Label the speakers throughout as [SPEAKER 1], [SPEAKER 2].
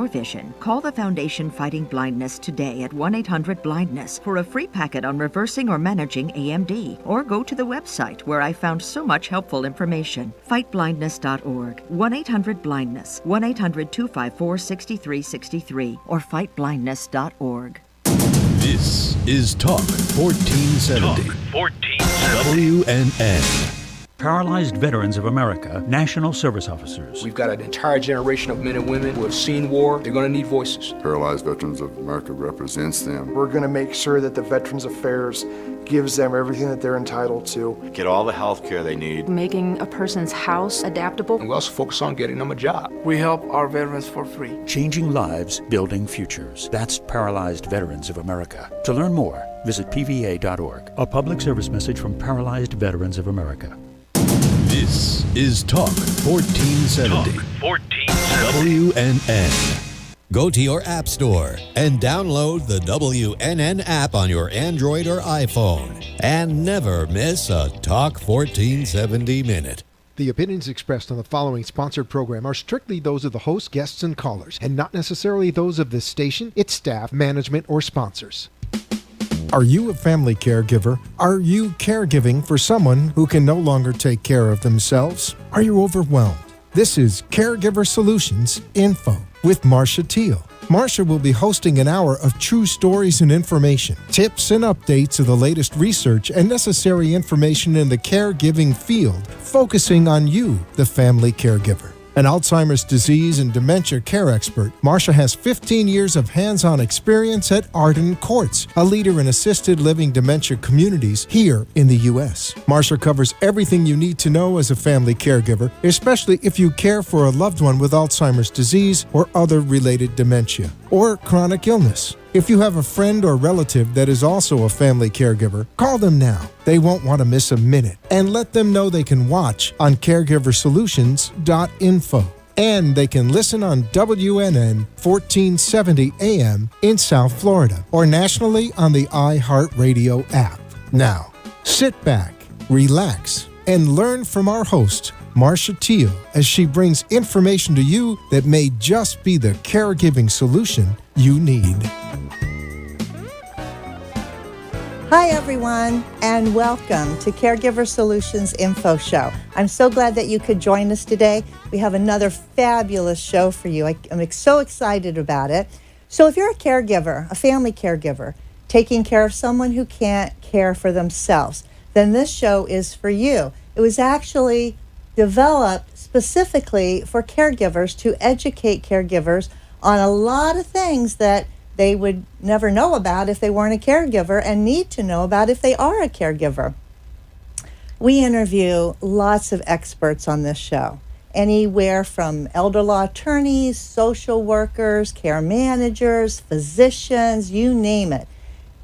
[SPEAKER 1] or vision. Call the Foundation Fighting Blindness today at 1-800-BLINDNESS for a free packet on reversing or managing AMD. Or go to the website where I found so much helpful information. FightBlindness.org. 1-800-BLINDNESS. 1-800-254-6363 or FightBlindness.org.
[SPEAKER 2] This is Talk 1470.
[SPEAKER 3] Talk 1470.
[SPEAKER 2] WNN.
[SPEAKER 4] Paralyzed Veterans of America, National Service Officers.
[SPEAKER 5] We've got an entire generation of men and women who have seen war. They're going to need voices.
[SPEAKER 6] Paralyzed Veterans of America represents them.
[SPEAKER 7] We're going to make sure that the Veterans Affairs gives them everything that they're entitled to.
[SPEAKER 8] Get all the health care they need.
[SPEAKER 9] Making a person's house adaptable.
[SPEAKER 5] And we also focus on getting them a job.
[SPEAKER 10] We help our veterans for free.
[SPEAKER 4] Changing lives, building futures. That's Paralyzed Veterans of America. To learn more, visit pva.org. A public service message from Paralyzed Veterans of America.
[SPEAKER 2] This is Talk 1470.
[SPEAKER 3] Talk 1470.
[SPEAKER 2] WNN. Go to your app store and download the WNN app on your Android or iPhone. And never miss a Talk 1470 minute.
[SPEAKER 11] The opinions expressed on the following sponsored program are strictly those of the host, guests, and callers, and not necessarily those of this station, its staff, management, or sponsors. Are you a family caregiver? Are you caregiving for someone who can no longer take care of themselves? Are you overwhelmed? This is Caregiver Solutions Info with Marcia Teal. Marcia will be hosting an hour of true stories and information, tips and updates of the latest research and necessary information in the caregiving field, focusing on you, the family caregiver. An Alzheimer's disease and dementia care expert, Marcia has 15 years of hands-on experience at Arden Courts, a leader in assisted living dementia communities here in the U.S. Marcia covers everything you need to know as a family caregiver, especially if you care for a loved one with Alzheimer's disease or other related dementia or chronic illness. If you have a friend or relative that is also a family caregiver, call them now. They won't want to miss a minute. And let them know they can watch on CareGiverSolutions.info. And they can listen on WNN 1470 AM in South Florida or nationally on the iHeartRadio app. Now, sit back, relax, and learn from our host, Marcia Teal, as she brings information to you that may just be the caregiving solution you need.
[SPEAKER 12] Hi, everyone, and welcome to Caregiver Solutions Info Show. I'm so glad that you could join us today. We have another fabulous show for you. I'm so excited about it. So if you're a caregiver, a family caregiver, taking care of someone who can't care for themselves, then this show is for you. It was actually developed specifically for caregivers to educate caregivers on a lot of things that they would never know about if they weren't a caregiver and need to know about if they are a caregiver. We interview lots of experts on this show, anywhere from elder law attorneys, social workers, care managers, physicians, you name it.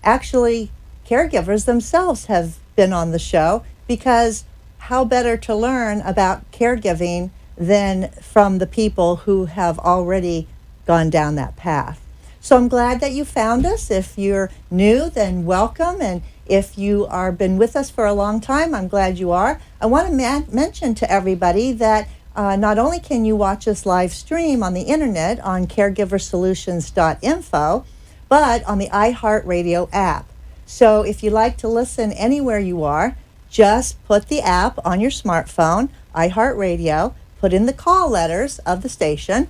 [SPEAKER 12] Actually, caregivers themselves have been on the show because how better to learn about caregiving than from the people who have already gone down that path. So I'm glad that you found us. If you're new, then welcome. And if you are been with us for a long time, I'm glad you are. I want to mention to everybody that not only can you watch us live stream on the internet on caregiversolutions.info, but on the iHeartRadio app. So if you like to listen anywhere you are, just put the app on your smartphone, iHeartRadio, put in the call letters of the station.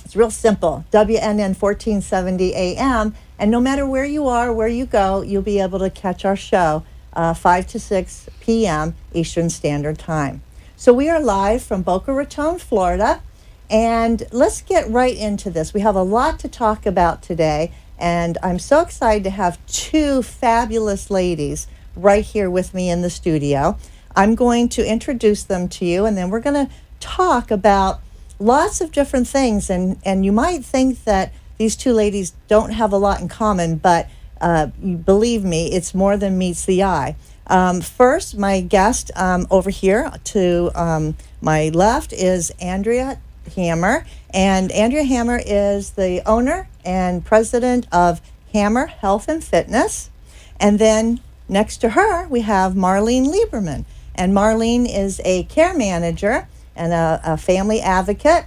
[SPEAKER 12] It's real simple, WNN 1470 AM, and no matter where you are, where you go, you'll be able to catch our show 5 to 6 p.m. Eastern Standard Time. So we are live from Boca Raton, Florida, and let's get right into this. We have a lot to talk about today, and I'm so excited to have two fabulous ladies right here with me in the studio. I'm going to introduce them to you, and then we're going to talk about lots of different things, and you might think that these two ladies don't have a lot in common, but believe me, it's more than meets the eye. First, my guest over here to my left is Andrea Hammer, and Andrea Hammer is the owner and president of Hammer Health and Fitness. And then next to her, we have Marlene Lieberman, and Marlene is a care manager and a family advocate.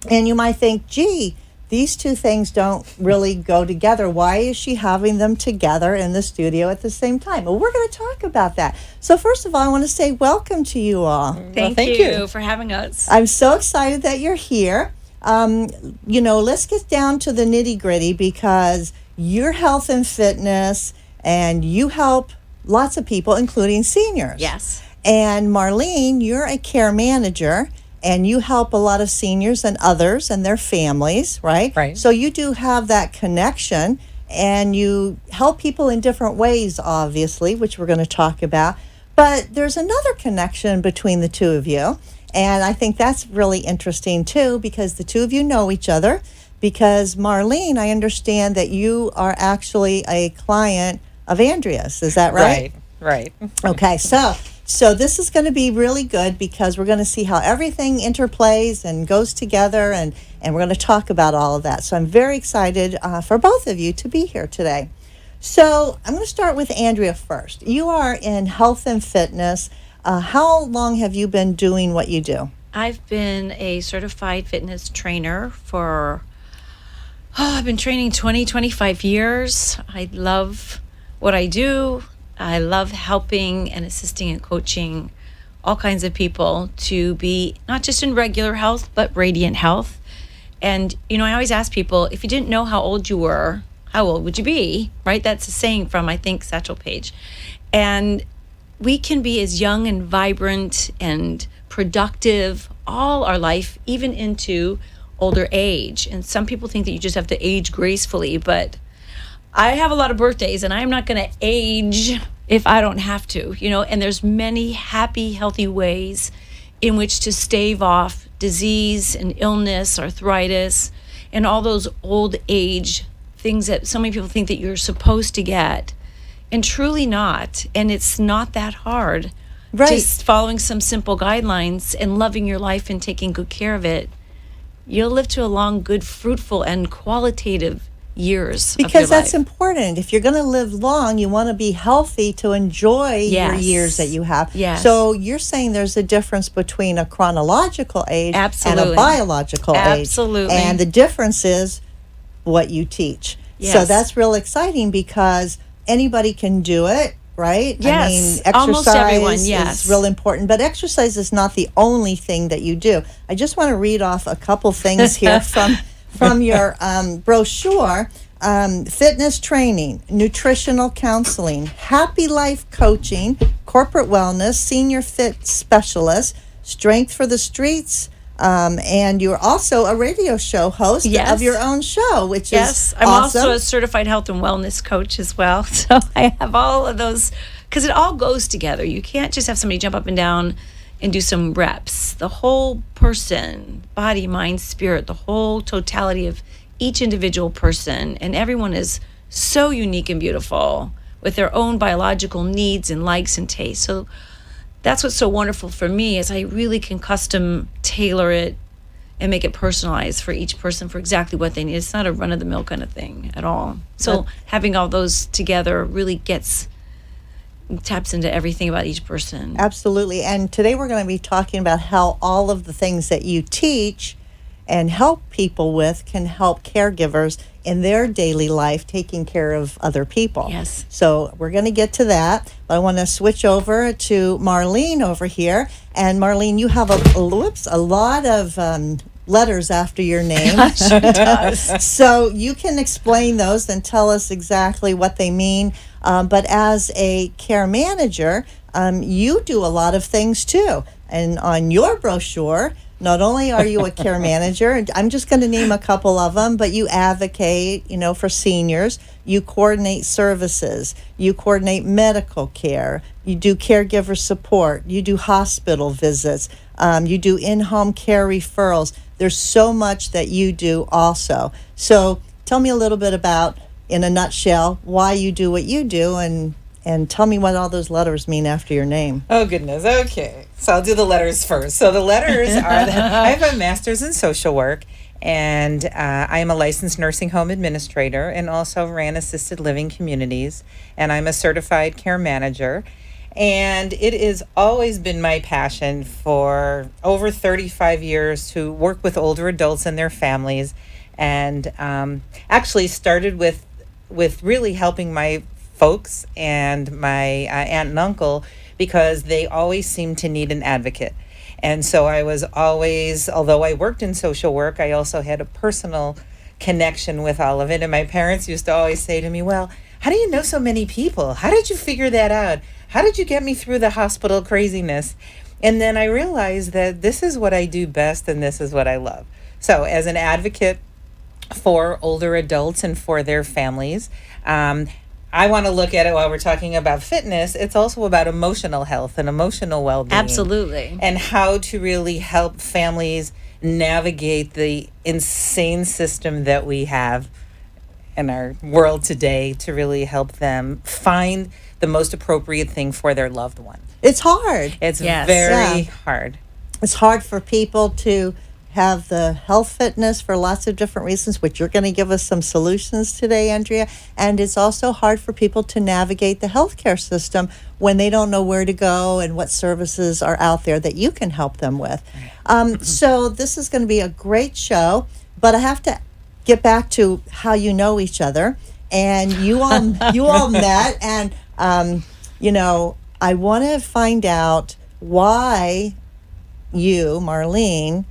[SPEAKER 12] And you might think, gee, these two things don't really go together. Why is she having them together in the studio at the same time? Well, we're going to talk about that. So first of all, I want to say welcome to you all.
[SPEAKER 13] Thank you for having us.
[SPEAKER 12] I'm so excited that you're here. Let's get down to the nitty-gritty, because you're health and fitness, and you help lots of people, including seniors.
[SPEAKER 13] Yes.
[SPEAKER 12] And Marlene, you're a care manager, and you help a lot of seniors and others and their families, right?
[SPEAKER 14] Right.
[SPEAKER 12] So you do have that connection, and you help people in different ways, obviously, which we're going to talk about. But there's another connection between the two of you, and I think that's really interesting, too, because the two of you know each other. Because, Marlene, I understand that you are actually a client of Andrea's. Is that right?
[SPEAKER 14] Right.
[SPEAKER 12] Okay, so this is going to be really good, because we're going to see how everything interplays and goes together, and we're going to talk about all of that. So I'm very excited for both of you to be here today. So I'm going to start with Andrea first. You are in health and fitness. How long have you been doing what you do?
[SPEAKER 13] I've been a certified fitness trainer for, I've been training 25 years. I love what I do. I love helping and assisting and coaching all kinds of people to be not just in regular health, but radiant health. And, I always ask people, if you didn't know how old you were, how old would you be? Right? That's a saying from, I think, Satchel Paige. And we can be as young and vibrant and productive all our life, even into older age. And some people think that you just have to age gracefully, but I have a lot of birthdays, and I'm not going to age if I don't have to, and there's many happy, healthy ways in which to stave off disease and illness, arthritis, and all those old age things that so many people think that you're supposed to get, and truly not. And it's not that hard.
[SPEAKER 12] Right.
[SPEAKER 13] Just following some simple guidelines and loving your life and taking good care of it, you'll live to a long, good, fruitful, and qualitative years
[SPEAKER 12] because
[SPEAKER 13] of your
[SPEAKER 12] that's
[SPEAKER 13] life.
[SPEAKER 12] Important. If you're going to live long, you want to be healthy to enjoy your years that you have.
[SPEAKER 13] Yes.
[SPEAKER 12] So you're saying there's a difference between a chronological age
[SPEAKER 13] Absolutely.
[SPEAKER 12] and a biological
[SPEAKER 13] Absolutely.
[SPEAKER 12] age. And the difference is what you teach.
[SPEAKER 13] Yes.
[SPEAKER 12] So that's real exciting, because anybody can do it, right?
[SPEAKER 13] Yes.
[SPEAKER 12] I mean, exercise
[SPEAKER 13] Almost everyone, yes.
[SPEAKER 12] is real important, but exercise is not the only thing that you do. I just want to read off a couple things here from your brochure. Fitness training, nutritional counseling, happy life coaching, corporate wellness, senior fit specialist, strength for the streets, and you're also a radio show host of your own show, which is
[SPEAKER 13] I'm
[SPEAKER 12] awesome.
[SPEAKER 13] also a certified health and wellness coach as well. So I have all of those, because it all goes together. You can't just have somebody jump up and down and do some reps. The whole person, body, mind, spirit, the whole totality of each individual person, and everyone is so unique and beautiful with their own biological needs and likes and tastes. So that's what's so wonderful for me, is I really can custom tailor it and make it personalized for each person for exactly what they need. It's not a run-of-the-mill kind of thing at all. So having all those together really taps into everything about each person.
[SPEAKER 12] Absolutely. And today we're going to be talking about how all of the things that you teach and help people with can help caregivers in their daily life taking care of other people.
[SPEAKER 13] Yes.
[SPEAKER 12] So we're going to get to that. But I want to switch over to Marlene over here. And Marlene, you have a lot of letters after your name.
[SPEAKER 13] Sure does.
[SPEAKER 12] So you can explain those and tell us exactly what they mean. But as a care manager, you do a lot of things too. And on your brochure, not only are you a care manager, I'm just going to name a couple of them, but you advocate, for seniors. You coordinate services. You coordinate medical care. You do caregiver support. You do hospital visits. You do in-home care referrals. There's so much that you do also. So tell me a little bit about, in a nutshell, why you do what you do, and tell me what all those letters mean after your name.
[SPEAKER 14] Oh, goodness. Okay. So I'll do the letters first. So the letters are I have a master's in social work, and I am a licensed nursing home administrator and also ran assisted living communities, and I'm a certified care manager. And it has always been my passion for over 35 years to work with older adults and their families and actually started with really helping my folks and my aunt and uncle, because they always seemed to need an advocate. And so I was always, although I worked in social work, I also had a personal connection with all of it. And my parents used to always say to me, well, how do you know so many people? How did you figure that out? How did you get me through the hospital craziness? And then I realized that this is what I do best, and this is what I love. So as an advocate for older adults and for their families, I want to look at it while we're talking about fitness. It's also about emotional health and emotional well-being.
[SPEAKER 13] Absolutely.
[SPEAKER 14] And how to really help families navigate the insane system that we have in our world today, to really help them find the most appropriate thing for their loved one.
[SPEAKER 12] It's hard.
[SPEAKER 14] It's very hard.
[SPEAKER 12] It's hard for people to have the health fitness for lots of different reasons, which you're going to give us some solutions today, Andrea. And it's also hard for people to navigate the healthcare system when they don't know where to go and what services are out there that you can help them with. So this is going to be a great show, but I have to get back to how you know each other. And you all met, and I want to find out why you, Marlene,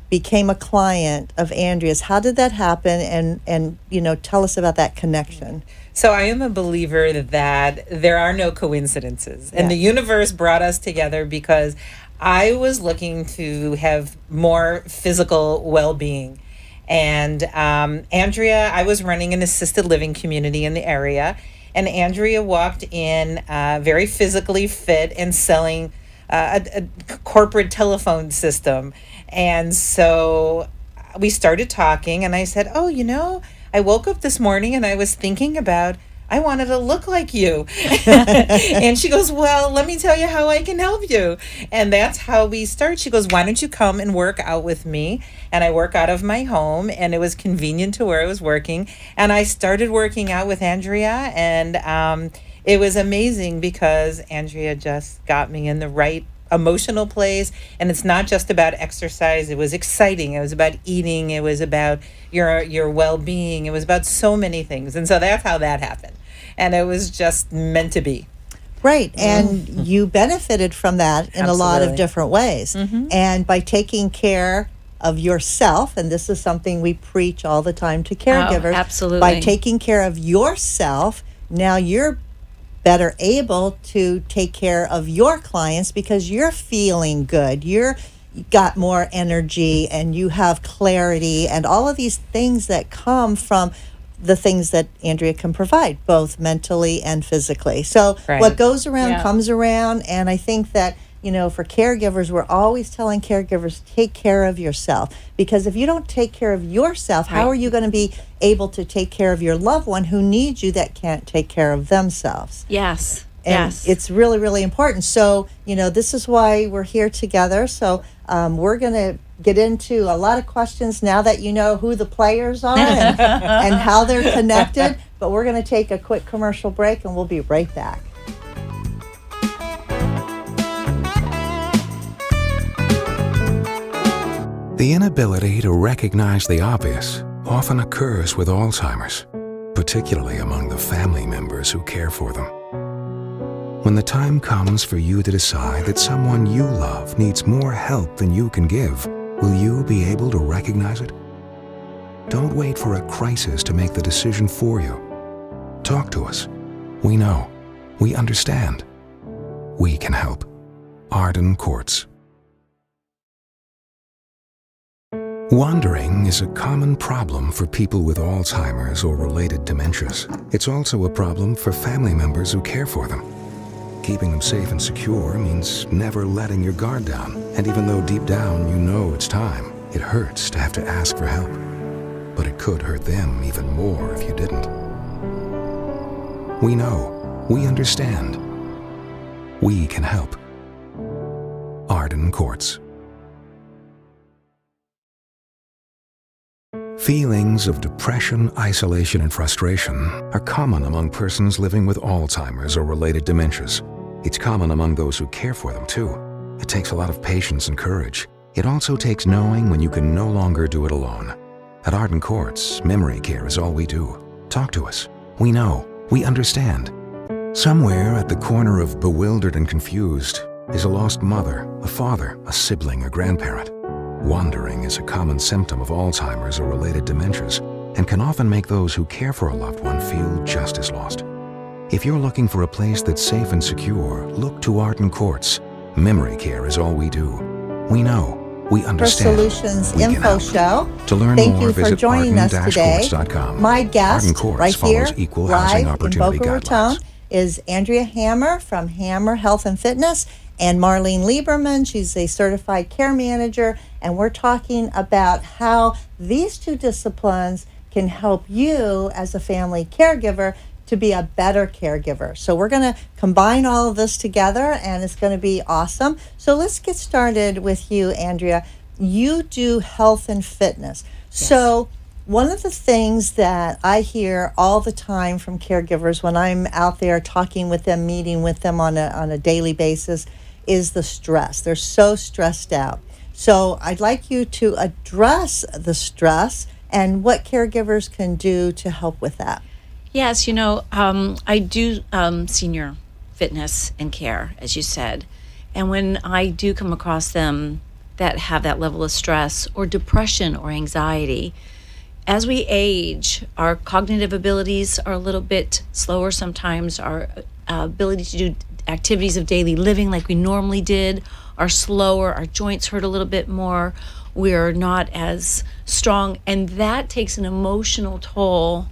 [SPEAKER 12] became a client of Andrea's. How did that happen? And tell us about that connection.
[SPEAKER 14] So I am a believer that there are no coincidences. And the universe brought us together because I was looking to have more physical well-being. And Andrea, I was running an assisted living community in the area. And Andrea walked in very physically fit and selling a corporate telephone system. And so we started talking, and I said, I woke up this morning and I was thinking about, I wanted to look like you. And she goes, well, let me tell you how I can help you. And that's how we started. She goes, why don't you come and work out with me? And I work out of my home, and it was convenient to where I was working. And I started working out with Andrea, and it was amazing because Andrea just got me in the right emotional place. And it's not just about exercise. It was exciting. It was about eating. It was about your well-being. It was about so many things. And so that's how that happened. And it was just meant to be.
[SPEAKER 12] Right. And you benefited from that in a lot of different ways. And by taking care of yourself, and this is something we preach all the time to caregivers.
[SPEAKER 13] Absolutely.
[SPEAKER 12] By taking care of yourself, now you're better able to take care of your clients because you're feeling good. You got more energy, and you have clarity, and all of these things that come from the things that Andrea can provide, both mentally and physically. So what goes around comes around, and I think that, for caregivers, we're always telling caregivers, take care of yourself. Because if you don't take care of yourself, how are you going to be able to take care of your loved one who needs you that can't take care of themselves?
[SPEAKER 13] Yes.
[SPEAKER 12] And it's really, really important. So, this is why we're here together. So we're going to get into a lot of questions now that you know who the players are and how they're connected. But we're going to take a quick commercial break, and we'll be right back.
[SPEAKER 15] The inability to recognize the obvious often occurs with Alzheimer's, particularly among the family members who care for them. When the time comes for you to decide that someone you love needs more help than you can give, will you be able to recognize it? Don't wait for a crisis to make the decision for you. Talk to us. We know. We understand. We can help. Arden Courts. Wandering is a common problem for people with Alzheimer's or related dementias. It's also a problem for family members who care for them. Keeping them safe and secure means never letting your guard down. And even though deep down you know it's time, it hurts to have to ask for help. But it could hurt them even more if you didn't. We know. We understand. We can help. Arden Courts. Feelings of depression, isolation, and frustration are common among persons living with Alzheimer's or related dementias. It's common among those who care for them, too. It takes a lot of patience and courage. It also takes knowing when you can no longer do it alone. At Arden Courts, memory care is all we do. Talk to us. We know. We understand. Somewhere at the corner of bewildered and confused is a lost mother, a father, a sibling, a grandparent. Wandering is a common symptom of Alzheimer's or related dementias and can often make those who care for a loved one feel just as lost. If you're looking for a place that's safe and secure, look to Arden Courts. Memory care is all we do. We know. We understand.
[SPEAKER 12] Solutions
[SPEAKER 15] We can
[SPEAKER 12] Info
[SPEAKER 15] help.
[SPEAKER 12] Show.
[SPEAKER 15] To learn
[SPEAKER 12] Thank
[SPEAKER 15] more,
[SPEAKER 12] you for
[SPEAKER 15] visit
[SPEAKER 12] joining us today.
[SPEAKER 15] arden-courts.com.
[SPEAKER 12] My guest
[SPEAKER 15] Arden Courts
[SPEAKER 12] right here,
[SPEAKER 15] follows equal housing
[SPEAKER 12] live in
[SPEAKER 15] opportunity
[SPEAKER 12] Boca Raton,
[SPEAKER 15] guidelines.
[SPEAKER 12] is Andrea Hammer from Hammer Health and Fitness, and Marlene Lieberman. She's a certified care manager, and we're talking about how these two disciplines can help you as a family caregiver to be a better caregiver. So we're going to combine all of this together, and it's going to be awesome. So let's get started with you, Andrea. You do health and fitness.
[SPEAKER 13] Yes.
[SPEAKER 12] So one of the things that I hear all the time from caregivers when I'm out there talking with them, meeting with them on a daily basis, is the stress. They're so stressed out. So I'd like you to address the stress and what caregivers can do to help with that.
[SPEAKER 13] Yes, I do senior fitness and care, as you said. And when I do come across them that have that level of stress or depression or anxiety, as we age, our cognitive abilities are a little bit slower sometimes. Our ability to do activities of daily living like we normally did are slower. Our joints hurt a little bit more. We're not as strong. And that takes an emotional toll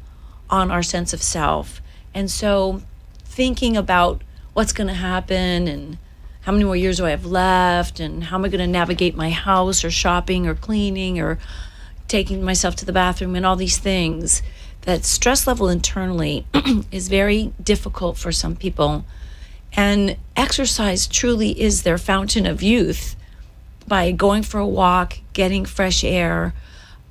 [SPEAKER 13] on our sense of self. And so thinking about what's going to happen and how many more years do I have left and how am I going to navigate my house or shopping or cleaning or taking myself to the bathroom and all these things, that stress level internally is very difficult for some people. And exercise truly is their fountain of youth. By going for a walk, getting fresh air,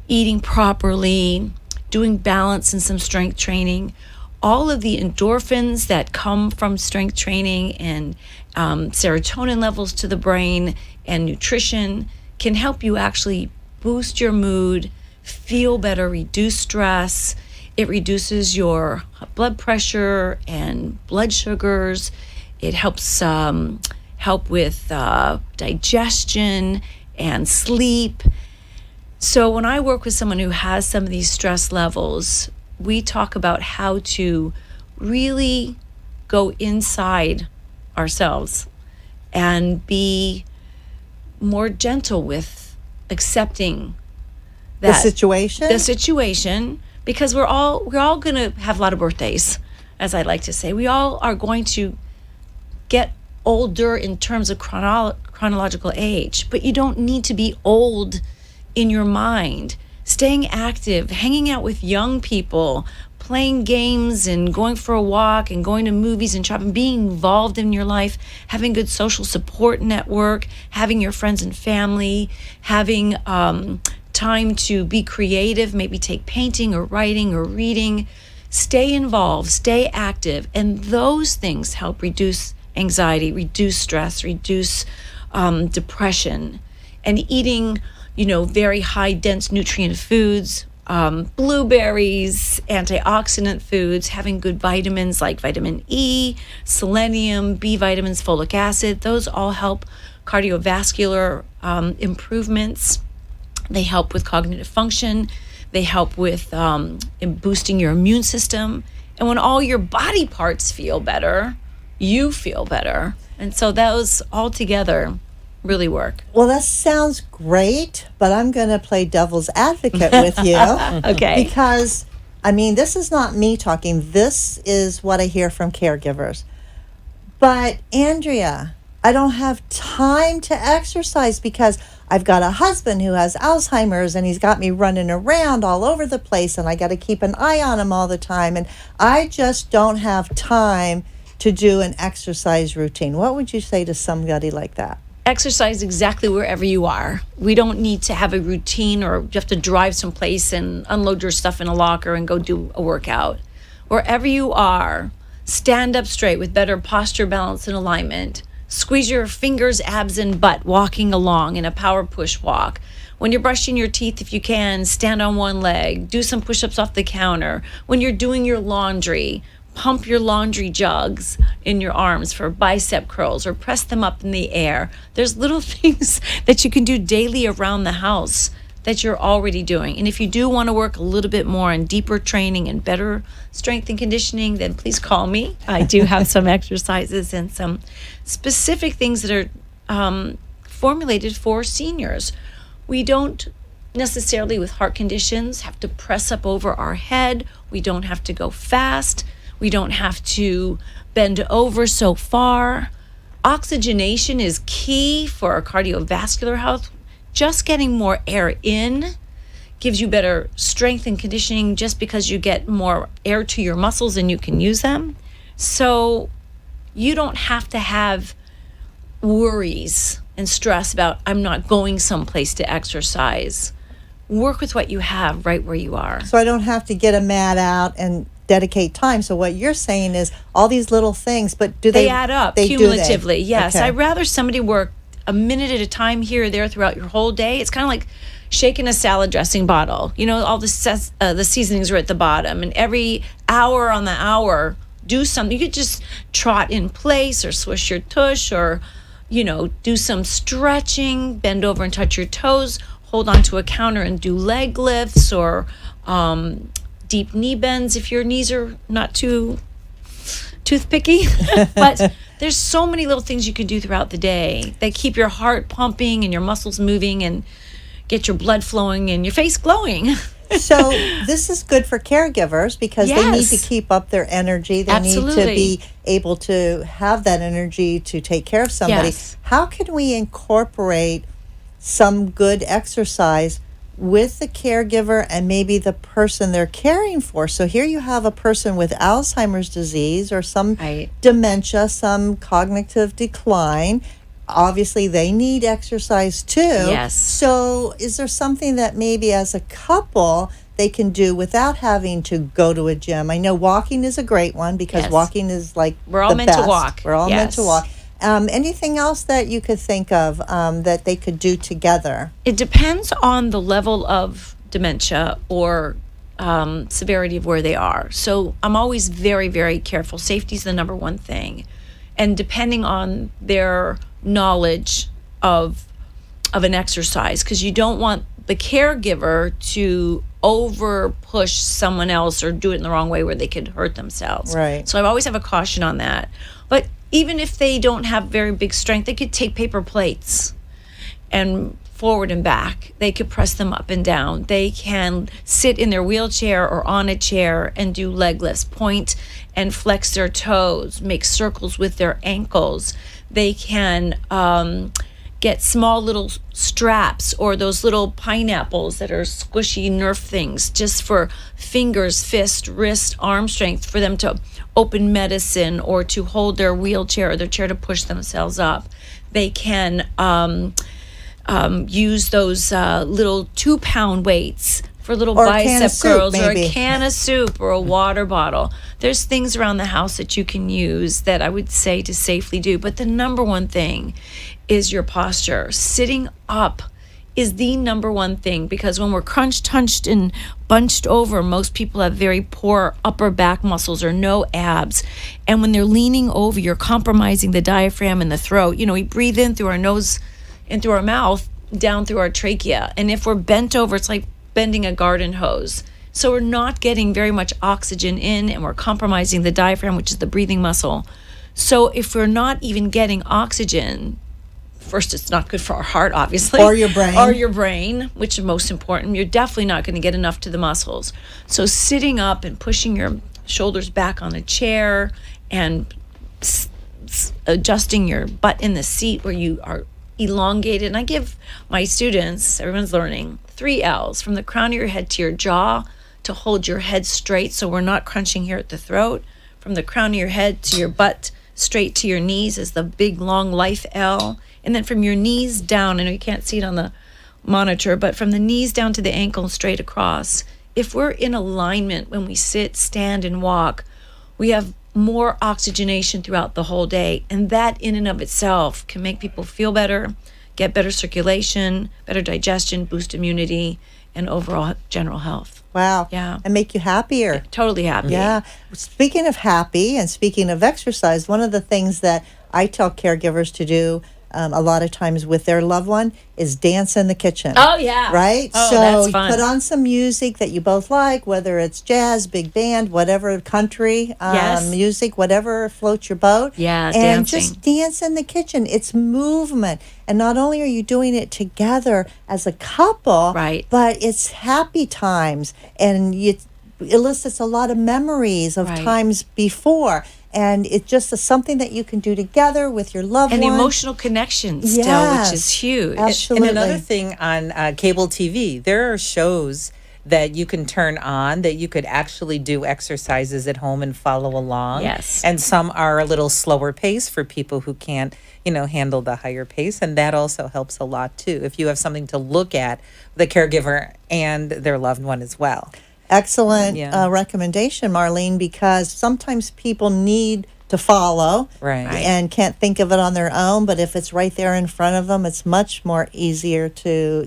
[SPEAKER 13] eating properly, doing balance and some strength training, all of the endorphins that come from strength training and serotonin levels to the brain and nutrition can help you actually boost your mood, feel better, reduce stress. It reduces your blood pressure and blood sugars. It helps help with digestion and sleep. So when I work with someone who has some of these stress levels, we talk about how to really go inside ourselves and be more gentle with accepting
[SPEAKER 12] The situation,
[SPEAKER 13] because we're all going to have a lot of birthdays, as I like to say. We all are going to get older in terms of chronological age, but you don't need to be old in your mind. Staying active, hanging out with young people, playing games and going for a walk and going to movies and shopping, being involved in your life, having good social support network, having your friends and family, having time to be creative, maybe take painting or writing or reading. Stay involved, stay active, and those things help reduce anxiety, reduce stress, reduce depression. And eating, very high dense nutrient foods, blueberries, antioxidant foods, having good vitamins like vitamin E, selenium, B vitamins, folic acid, those all help cardiovascular improvements. They help with cognitive function. They help with in boosting your immune system. And when all your body parts feel better, you feel better. And so those all together really work.
[SPEAKER 12] Well, that sounds great, but I'm going to play devil's advocate with you.
[SPEAKER 13] Okay.
[SPEAKER 12] Because, this is not me talking. This is what I hear from caregivers. But, Andrea, I don't have time to exercise because I've got a husband who has Alzheimer's and he's got me running around all over the place and I got to keep an eye on him all the time. And I just don't have time to do an exercise routine. What would you say to somebody like that?
[SPEAKER 13] Exercise exactly wherever you are. We don't need to have a routine or you have to drive someplace and unload your stuff in a locker and go do a workout. Wherever you are, stand up straight with better posture, balance, and alignment. Squeeze your fingers, abs, and butt walking along in a power push walk. When you're brushing your teeth, if you can, stand on one leg, do some push-ups off the counter. When you're doing your laundry, pump your laundry jugs in your arms for bicep curls or press them up in the air. There's little things that you can do daily around the house that you're already doing. And if you do want to work a little bit more on deeper training and better strength and conditioning, then please call me. I do have some exercises and some specific things that are formulated for seniors. We don't necessarily, with heart conditions, have to press up over our head. We don't have to go fast. We don't have to bend over so far. Oxygenation is key for our cardiovascular health. Just getting more air in gives you better strength and conditioning just because you get more air to your muscles and you can use them. So you don't have to have worries and stress about, I'm not going someplace to exercise. Work with what you have right where you are.
[SPEAKER 12] So I don't have to get a mat out and dedicate time. So what you're saying is all these little things, but do they
[SPEAKER 13] add up
[SPEAKER 12] they,
[SPEAKER 13] cumulatively?
[SPEAKER 12] Do they?
[SPEAKER 13] Yes.
[SPEAKER 12] Okay.
[SPEAKER 13] I'd rather somebody work a minute at a time here or there throughout your whole day. It's kind of like shaking a salad dressing bottle. You know, all the seasonings are at the bottom, and every hour on the hour, do something. You could just trot in place or swish your tush or, you know, do some stretching, bend over and touch your toes, hold onto a counter and do leg lifts or deep knee bends if your knees are not too toothpicky. But there's so many little things you can do throughout the day that keep your heart pumping and your muscles moving and get your blood flowing and your face glowing.
[SPEAKER 12] So this is good for caregivers because they need to keep up their energy. They
[SPEAKER 13] Absolutely.
[SPEAKER 12] need to be able to have that energy to take care of somebody.
[SPEAKER 13] Yes.
[SPEAKER 12] How can we incorporate some good exercise with the caregiver and maybe the person they're caring for? So here you have a person with Alzheimer's disease or some dementia, some cognitive decline. Obviously, they need exercise too.
[SPEAKER 13] Yes.
[SPEAKER 12] So is there something that maybe as a couple they can do without having to go to a gym? I know walking is a great one because walking is like
[SPEAKER 13] we're all meant
[SPEAKER 12] best.
[SPEAKER 13] to walk.
[SPEAKER 12] We're all meant to walk. Anything else that you could think of that they could do together?
[SPEAKER 13] It depends on the level of dementia or severity of where they are. So I'm always very, very careful. Safety is the number one thing. And depending on their knowledge of an exercise, because you don't want the caregiver to over push someone else or do it in the wrong way where they could hurt themselves.
[SPEAKER 12] Right.
[SPEAKER 13] So I always have a caution on that. But even if they don't have very big strength, they could take paper plates and forward and back. They could press them up and down. They can sit in their wheelchair or on a chair and do leg lifts, point and flex their toes, make circles with their ankles. They can get small little straps or those little pineapples that are squishy Nerf things just for fingers, fist, wrist, arm strength for them to open medicine or to hold their wheelchair or their chair to push themselves up. They can use those little 2-pound weights for little
[SPEAKER 12] or
[SPEAKER 13] bicep curls or
[SPEAKER 12] maybe.
[SPEAKER 13] a can of soup or a water bottle. There's things around the house that you can use that I would say to safely do. But the number one thing is your posture. Sitting up is the number one thing, because when we're crunched, hunched, and bunched over, most people have very poor upper back muscles or no abs. And when they're leaning over, you're compromising the diaphragm and the throat. You know, we breathe in through our nose and through our mouth, down through our trachea. And if we're bent over, it's like bending a garden hose. So we're not getting very much oxygen in, and we're compromising the diaphragm, which is the breathing muscle. So if we're not even getting oxygen, first, it's not good for our heart, obviously.
[SPEAKER 12] Or your brain.
[SPEAKER 13] Or your brain, which is most important. You're definitely not going to get enough to the muscles. So sitting up and pushing your shoulders back on a chair and adjusting your butt in the seat where you are elongated. And I give my students, everyone's learning, 3 L's, from the crown of your head to your jaw, to hold your head straight so we're not crunching here at the throat. From the crown of your head to your butt, straight to your knees is the big, long life L. And then from your knees down, I know you can't see it on the monitor, but from the knees down to the ankle and straight across. If we're in alignment when we sit, stand, and walk, we have more oxygenation throughout the whole day. And that in and of itself can make people feel better, get better circulation, better digestion, boost immunity, and overall general health.
[SPEAKER 12] Wow.
[SPEAKER 13] Yeah.
[SPEAKER 12] And make you happier.
[SPEAKER 13] Totally happy.
[SPEAKER 12] Yeah. Speaking of happy and speaking of exercise, one of the things that I tell caregivers to do a lot of times with their loved one is dance in the kitchen.
[SPEAKER 13] Oh, yeah.
[SPEAKER 12] Right?
[SPEAKER 13] Oh,
[SPEAKER 12] so
[SPEAKER 13] that's fun.
[SPEAKER 12] put on some music that you both like, whether it's jazz, big band, whatever, country music, whatever floats your boat.
[SPEAKER 13] Yeah,
[SPEAKER 12] and
[SPEAKER 13] dancing.
[SPEAKER 12] just dance in the kitchen. It's movement. And not only are you doing it together as a couple,
[SPEAKER 13] right,
[SPEAKER 12] but it's happy times. And it elicits a lot of memories of times before. And it's just something that you can do together with your loved one.
[SPEAKER 13] And emotional connection still, which is huge.
[SPEAKER 12] Absolutely.
[SPEAKER 14] And another thing on cable TV, there are shows that you can turn on that you could actually do exercises at home and follow along.
[SPEAKER 13] Yes.
[SPEAKER 14] And some are a little slower pace for people who can't, handle the higher pace. And that also helps a lot too, if you have something to look at, the caregiver and their loved one as well.
[SPEAKER 12] Excellent recommendation, Marlene, because sometimes people need to follow and can't think of it on their own, but if it's right there in front of them, it's much more easier to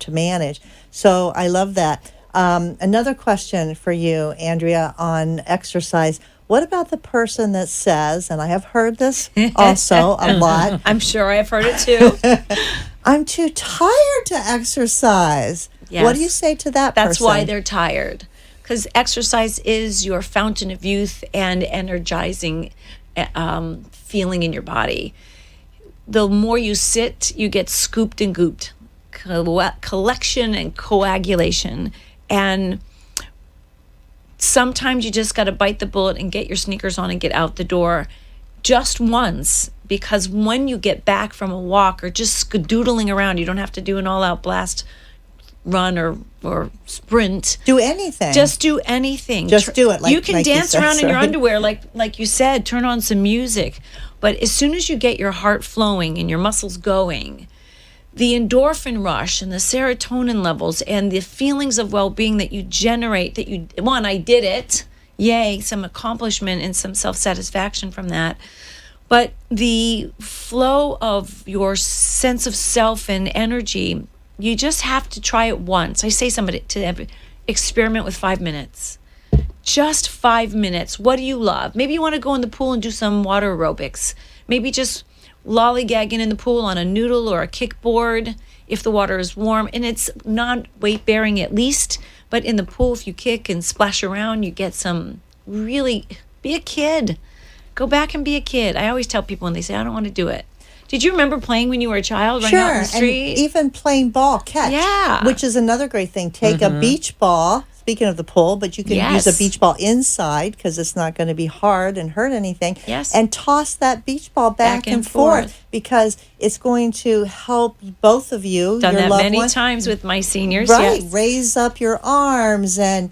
[SPEAKER 12] manage. So I love that. Another question for you, Andrea, on exercise. What about the person that says, and I have heard this also a lot.
[SPEAKER 13] I'm sure I've heard it too.
[SPEAKER 12] I'm too tired to exercise.
[SPEAKER 13] Yes.
[SPEAKER 12] What do you say to that person?
[SPEAKER 13] That's why they're tired. Because exercise is your fountain of youth and energizing feeling in your body. The more you sit, you get scooped and gooped. Collection and coagulation. And sometimes you just got to bite the bullet and get your sneakers on and get out the door just once. Because when you get back from a walk or just skedoodling around, you don't have to do an all-out blast run or sprint.
[SPEAKER 12] Do anything.
[SPEAKER 13] Just do anything.
[SPEAKER 12] Just do it.
[SPEAKER 13] You can dance around in your underwear like you said, turn on some music. But as soon as you get your heart flowing and your muscles going, the endorphin rush and the serotonin levels and the feelings of well-being that you generate, I did it. Yay, some accomplishment and some self-satisfaction from that. But the flow of your sense of self and energy, you just have to try it once. I say to experiment with 5 minutes. Just 5 minutes. What do you love? Maybe you want to go in the pool and do some water aerobics. Maybe just lollygagging in the pool on a noodle or a kickboard if the water is warm. And it's not weight bearing at least. But in the pool, if you kick and splash around, you get some really, be a kid. Go back and be a kid. I always tell people when they say, I don't want to do it. Did you remember playing when you were a child, running out in the street?
[SPEAKER 12] And even playing ball, catch, which is another great thing. Take a beach ball, speaking of the pool, but you can use a beach ball inside because it's not going to be hard and hurt anything.
[SPEAKER 13] Yes.
[SPEAKER 12] And toss that beach ball back and forth because it's going to help both of you.
[SPEAKER 13] Done
[SPEAKER 12] your
[SPEAKER 13] that
[SPEAKER 12] loved
[SPEAKER 13] many
[SPEAKER 12] one.
[SPEAKER 13] times with my seniors.
[SPEAKER 12] Right.
[SPEAKER 13] Yes.
[SPEAKER 12] Raise up your arms and,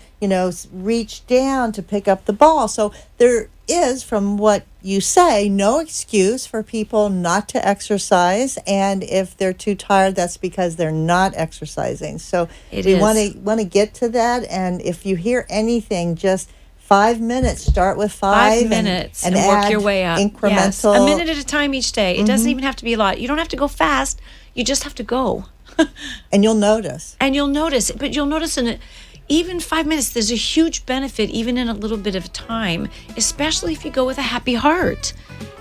[SPEAKER 12] reach down to pick up the ball. So there is, from what you say, no excuse for people not to exercise, and if they're too tired, that's because they're not exercising. So we want to get to that, and if you hear anything, just 5 minutes. Start with 5
[SPEAKER 13] minutes
[SPEAKER 12] and
[SPEAKER 13] work your way up.
[SPEAKER 12] Incremental.
[SPEAKER 13] Yes. A minute at a time each day. It doesn't even have to be a lot. You don't have to go fast. You just have to go.
[SPEAKER 12] And you'll notice.
[SPEAKER 13] But you'll notice even 5 minutes, there's a huge benefit even in a little bit of time, especially if you go with a happy heart.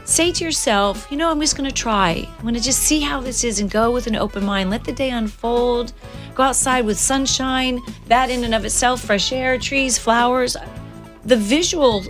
[SPEAKER 13] Say to yourself, I'm just going to try. I'm going to just see how this is and go with an open mind. Let the day unfold. Go outside with sunshine. That in and of itself, fresh air, trees, flowers. The visual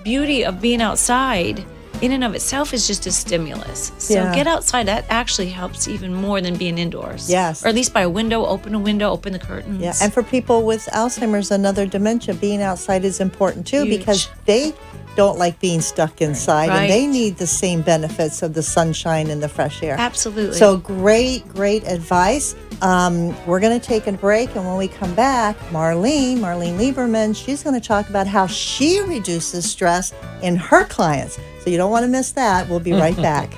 [SPEAKER 13] beauty of being outside in and of itself is just a stimulus. So get outside. That actually helps even more than being indoors.
[SPEAKER 12] Yes.
[SPEAKER 13] Or at least by a window, open the curtains.
[SPEAKER 12] Yeah, and for people with Alzheimer's and other dementia, being outside is important too because they don't like being stuck inside and they need the same benefits of the sunshine and the fresh air.
[SPEAKER 13] Absolutely.
[SPEAKER 12] So great advice. We're going to take a break, and when we come back, Marlene Lieberman, she's going to talk about how she reduces stress in her clients. So you don't want to miss that. We'll be right back.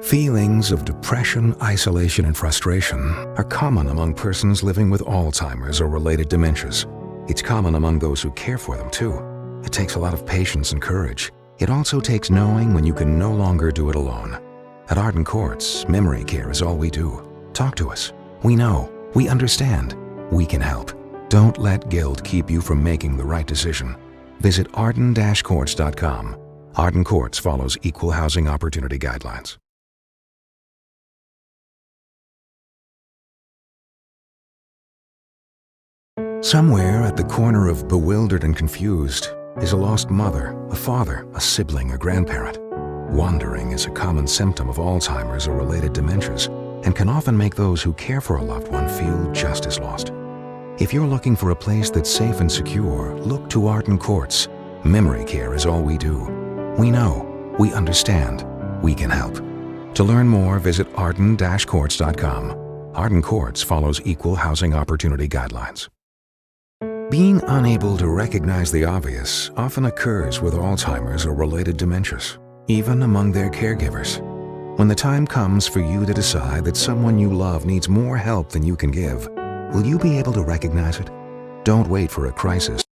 [SPEAKER 15] Feelings of depression, isolation, and frustration are common among persons living with Alzheimer's or related dementias. It's common among those who care for them, too. It takes a lot of patience and courage. It also takes knowing when you can no longer do it alone. At Arden Courts, memory care is all we do. Talk to us. We know. We understand. We can help. Don't let guilt keep you from making the right decision. Visit arden-courts.com. Arden Courts follows equal housing opportunity guidelines. Somewhere at the corner of bewildered and confused is a lost mother, a father, a sibling, a grandparent. Wandering is a common symptom of Alzheimer's or related dementias and can often make those who care for a loved one feel just as lost. If you're looking for a place that's safe and secure, look to Arden Courts. Memory care is all we do. We know, we understand, we can help. To learn more, visit arden-courts.com. Arden Courts follows equal housing opportunity guidelines. Being unable to recognize the obvious often occurs with Alzheimer's or related dementias, even among their caregivers. When the time comes for you to decide that someone you love needs more help than you can give, will you be able to recognize it? Don't wait for a crisis.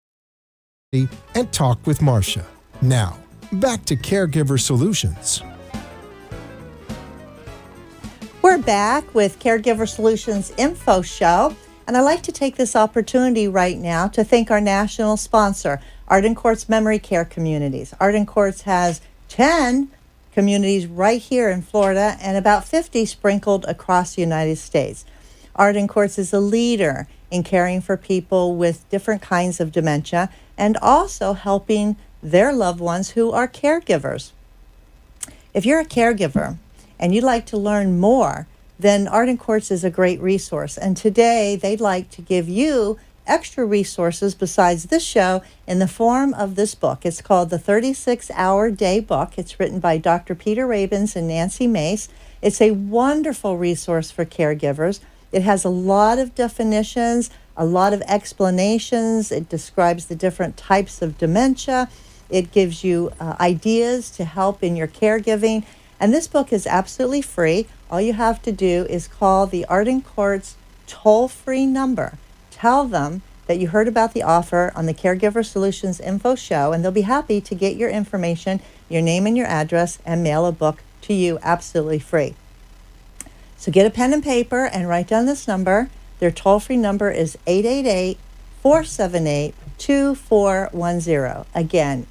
[SPEAKER 11] And talk with Marcia. Now, back to Caregiver Solutions.
[SPEAKER 12] We're back with Caregiver Solutions Info Show, and I'd like to take this opportunity right now to thank our national sponsor, Arden Courts Memory Care Communities. Arden Courts has 10 communities right here in Florida and about 50 sprinkled across the United States. Arden Courts is a leader in caring for people with different kinds of dementia and also helping their loved ones who are caregivers. If you're a caregiver and you'd like to learn more, then Arden Courts is a great resource. And today they'd like to give you extra resources besides this show in the form of this book. It's called the 36-Hour Day Book. It's written by Dr. Peter Rabins and Nancy Mace. It's a wonderful resource for caregivers. It has a lot of definitions, a lot of explanations. It describes the different types of dementia. It gives you ideas to help in your caregiving. And this book is absolutely free. All you have to do is call the Arden Courts toll-free number. Tell them that you heard about the offer on the Caregiver Solutions Info Show, and they'll be happy to get your information, your name and your address, and mail a book to you absolutely free. So get a pen and paper and write down this number. Their toll-free number is 888-478-2410. Again,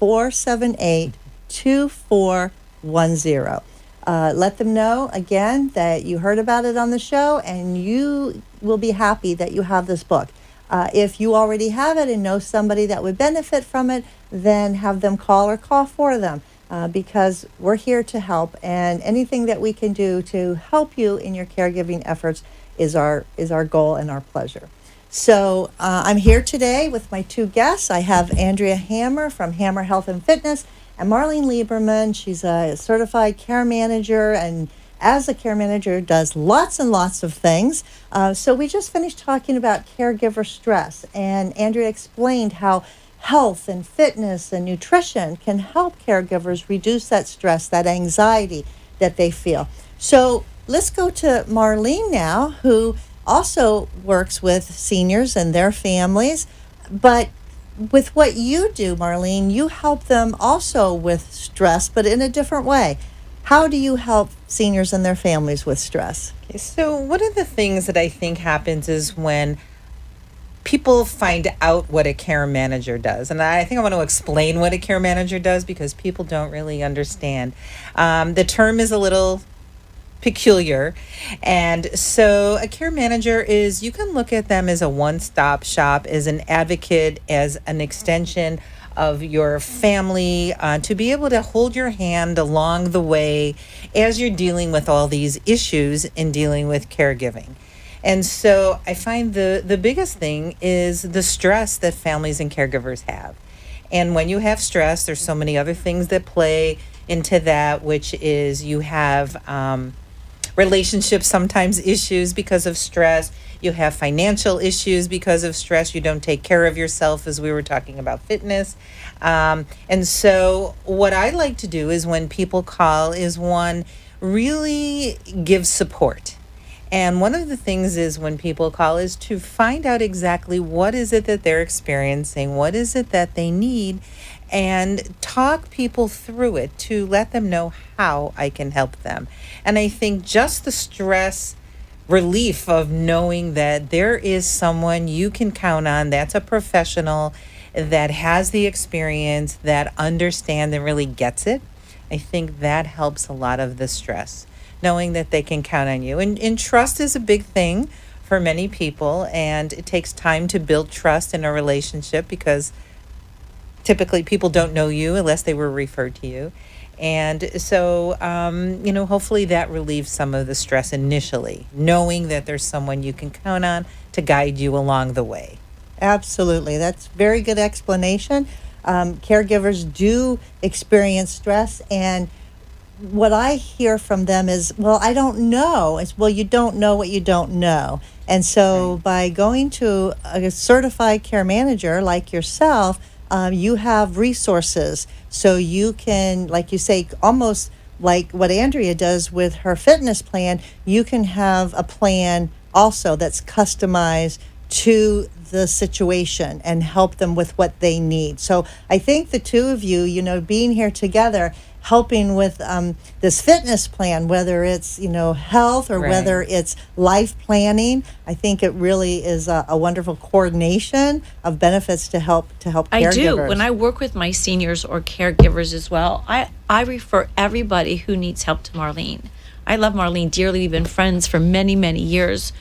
[SPEAKER 12] 888-478-2410. Let them know, again, that you heard about it on the show, and you will be happy that you have this book. If you already have it and know somebody that would benefit from it, then have them call or call for them. Because we're here to help, and anything that we can do to help you in your caregiving efforts is our goal and our pleasure. So I'm here today with my two guests. I have Andrea Hammer from Hammer Health and Fitness and Marlene Lieberman. She's a certified care manager, and as a care manager does lots and lots of things. So we just finished talking about caregiver stress, and Andrea explained how health and fitness and nutrition can help caregivers reduce that stress, that anxiety that they feel. So let's go to Marlene now, who also works with seniors and their families. But with what you do, Marlene, you help them also with stress, but in a different way. How do you help seniors and their families with stress?
[SPEAKER 14] Okay, so one of the things that I think happens is when people find out what a care manager does. And I think I want to explain what a care manager does because people don't really understand. The term is a little peculiar. And so a care manager is, you can look at them as a one-stop shop, as an advocate, as an extension of your family, to be able to hold your hand along the way as you're dealing with all these issues in dealing with caregiving. And so I find the biggest thing is the stress that families and caregivers have. And when you have stress, there's so many other things that play into that, which is you have relationships, sometimes issues because of stress. You have financial issues because of stress. You don't take care of yourself, as we were talking about fitness. And so what I like to do is when people call is, one, really give support. And one of the things is when people call is to find out exactly what is it that they're experiencing, what is it that they need, and talk people through it to let them know how I can help them. And I think just the stress relief of knowing that there is someone you can count on that's a professional, that has the experience, that understands and really gets it, I think that helps a lot of the stress, knowing that they can count on you. And trust is a big thing for many people, and it takes time to build trust in a relationship because typically people don't know you unless they were referred to you. And so, hopefully that relieves some of the stress initially, knowing that there's someone you can count on to guide you along the way.
[SPEAKER 12] Absolutely. That's very good explanation. Caregivers do experience stress, and what I hear from them is, well, I don't know. It's, well, you don't know what you don't know. And so by going to a certified care manager like yourself, you have resources. So you can, like you say, almost like what Andrea does with her fitness plan, you can have a plan also that's customized to the situation and help them with what they need. So I think the two of you, being here together, helping with this fitness plan, whether it's, health or whether it's life planning, I think it really is a wonderful coordination of benefits to help caregivers.
[SPEAKER 13] I do. When I work with my seniors or caregivers as well, I refer everybody who needs help to Marlene. I love Marlene dearly. We've been friends for many, many years.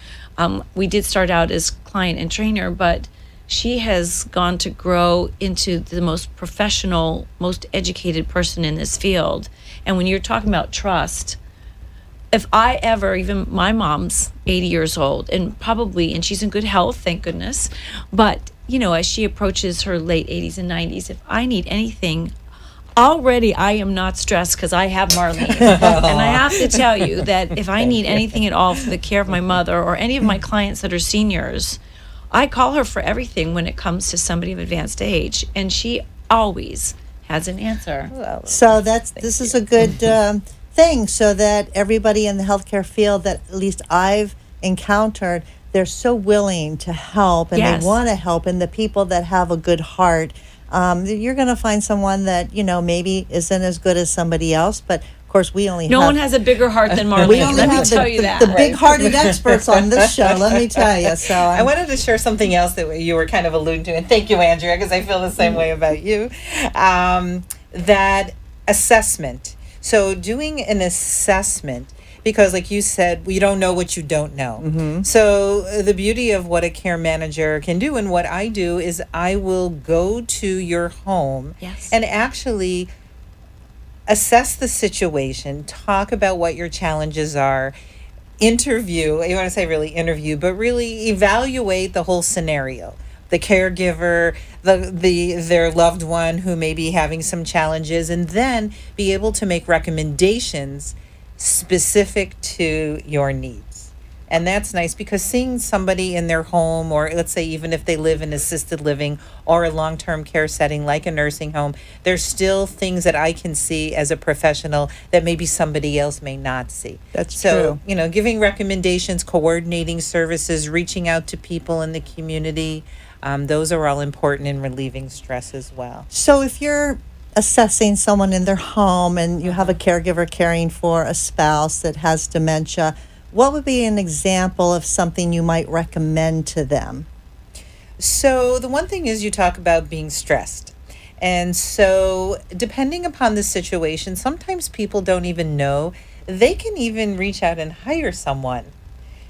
[SPEAKER 13] We did start out as client and trainer, but she has gone to grow into the most professional, most educated person in this field. And when you're talking about trust, if I ever, even my mom's 80 years old and she's in good health, thank goodness. But, as she approaches her late 80s and 90s, if I need anything, already I am not stressed because I have Marlene. And I have to tell you that if I need anything at all for the care of my mother or any of my clients that are seniors, I call her for everything when it comes to somebody of advanced age, and she always has an answer.
[SPEAKER 12] So this is a good thing, so that everybody in the healthcare field that at least I've encountered, they're so willing to help, and they want to help, and the people that have a good heart, you're going to find someone that, maybe isn't as good as somebody else, but of course we only
[SPEAKER 13] no one has a bigger heart than Marlene.
[SPEAKER 12] We only have the big-hearted experts on this show, let me tell you. So
[SPEAKER 14] I wanted to share something else that you were kind of alluding to, and thank you, Andrea, because I feel the same way about you. That assessment. So doing an assessment, because like you said, we don't know what you don't know. Mm-hmm. So the beauty of what a care manager can do, and what I do, is I will go to your home and actually assess the situation, talk about what your challenges are, interview, you want to say really interview, but really evaluate the whole scenario. The caregiver, their loved one who may be having some challenges, and then be able to make recommendations specific to your needs. And that's nice, because seeing somebody in their home, or let's say even if they live in assisted living or a long-term care setting like a nursing home, there's still things that I can see as a professional that maybe somebody else may not see.
[SPEAKER 12] That's
[SPEAKER 14] true.
[SPEAKER 12] So,
[SPEAKER 14] giving recommendations, coordinating services, reaching out to people in the community, those are all important in relieving stress as well.
[SPEAKER 12] So if you're assessing someone in their home and you have a caregiver caring for a spouse that has dementia, what would be an example of something you might recommend to them?
[SPEAKER 14] So the one thing is, you talk about being stressed. And so depending upon the situation, sometimes people don't even know. They can even reach out and hire someone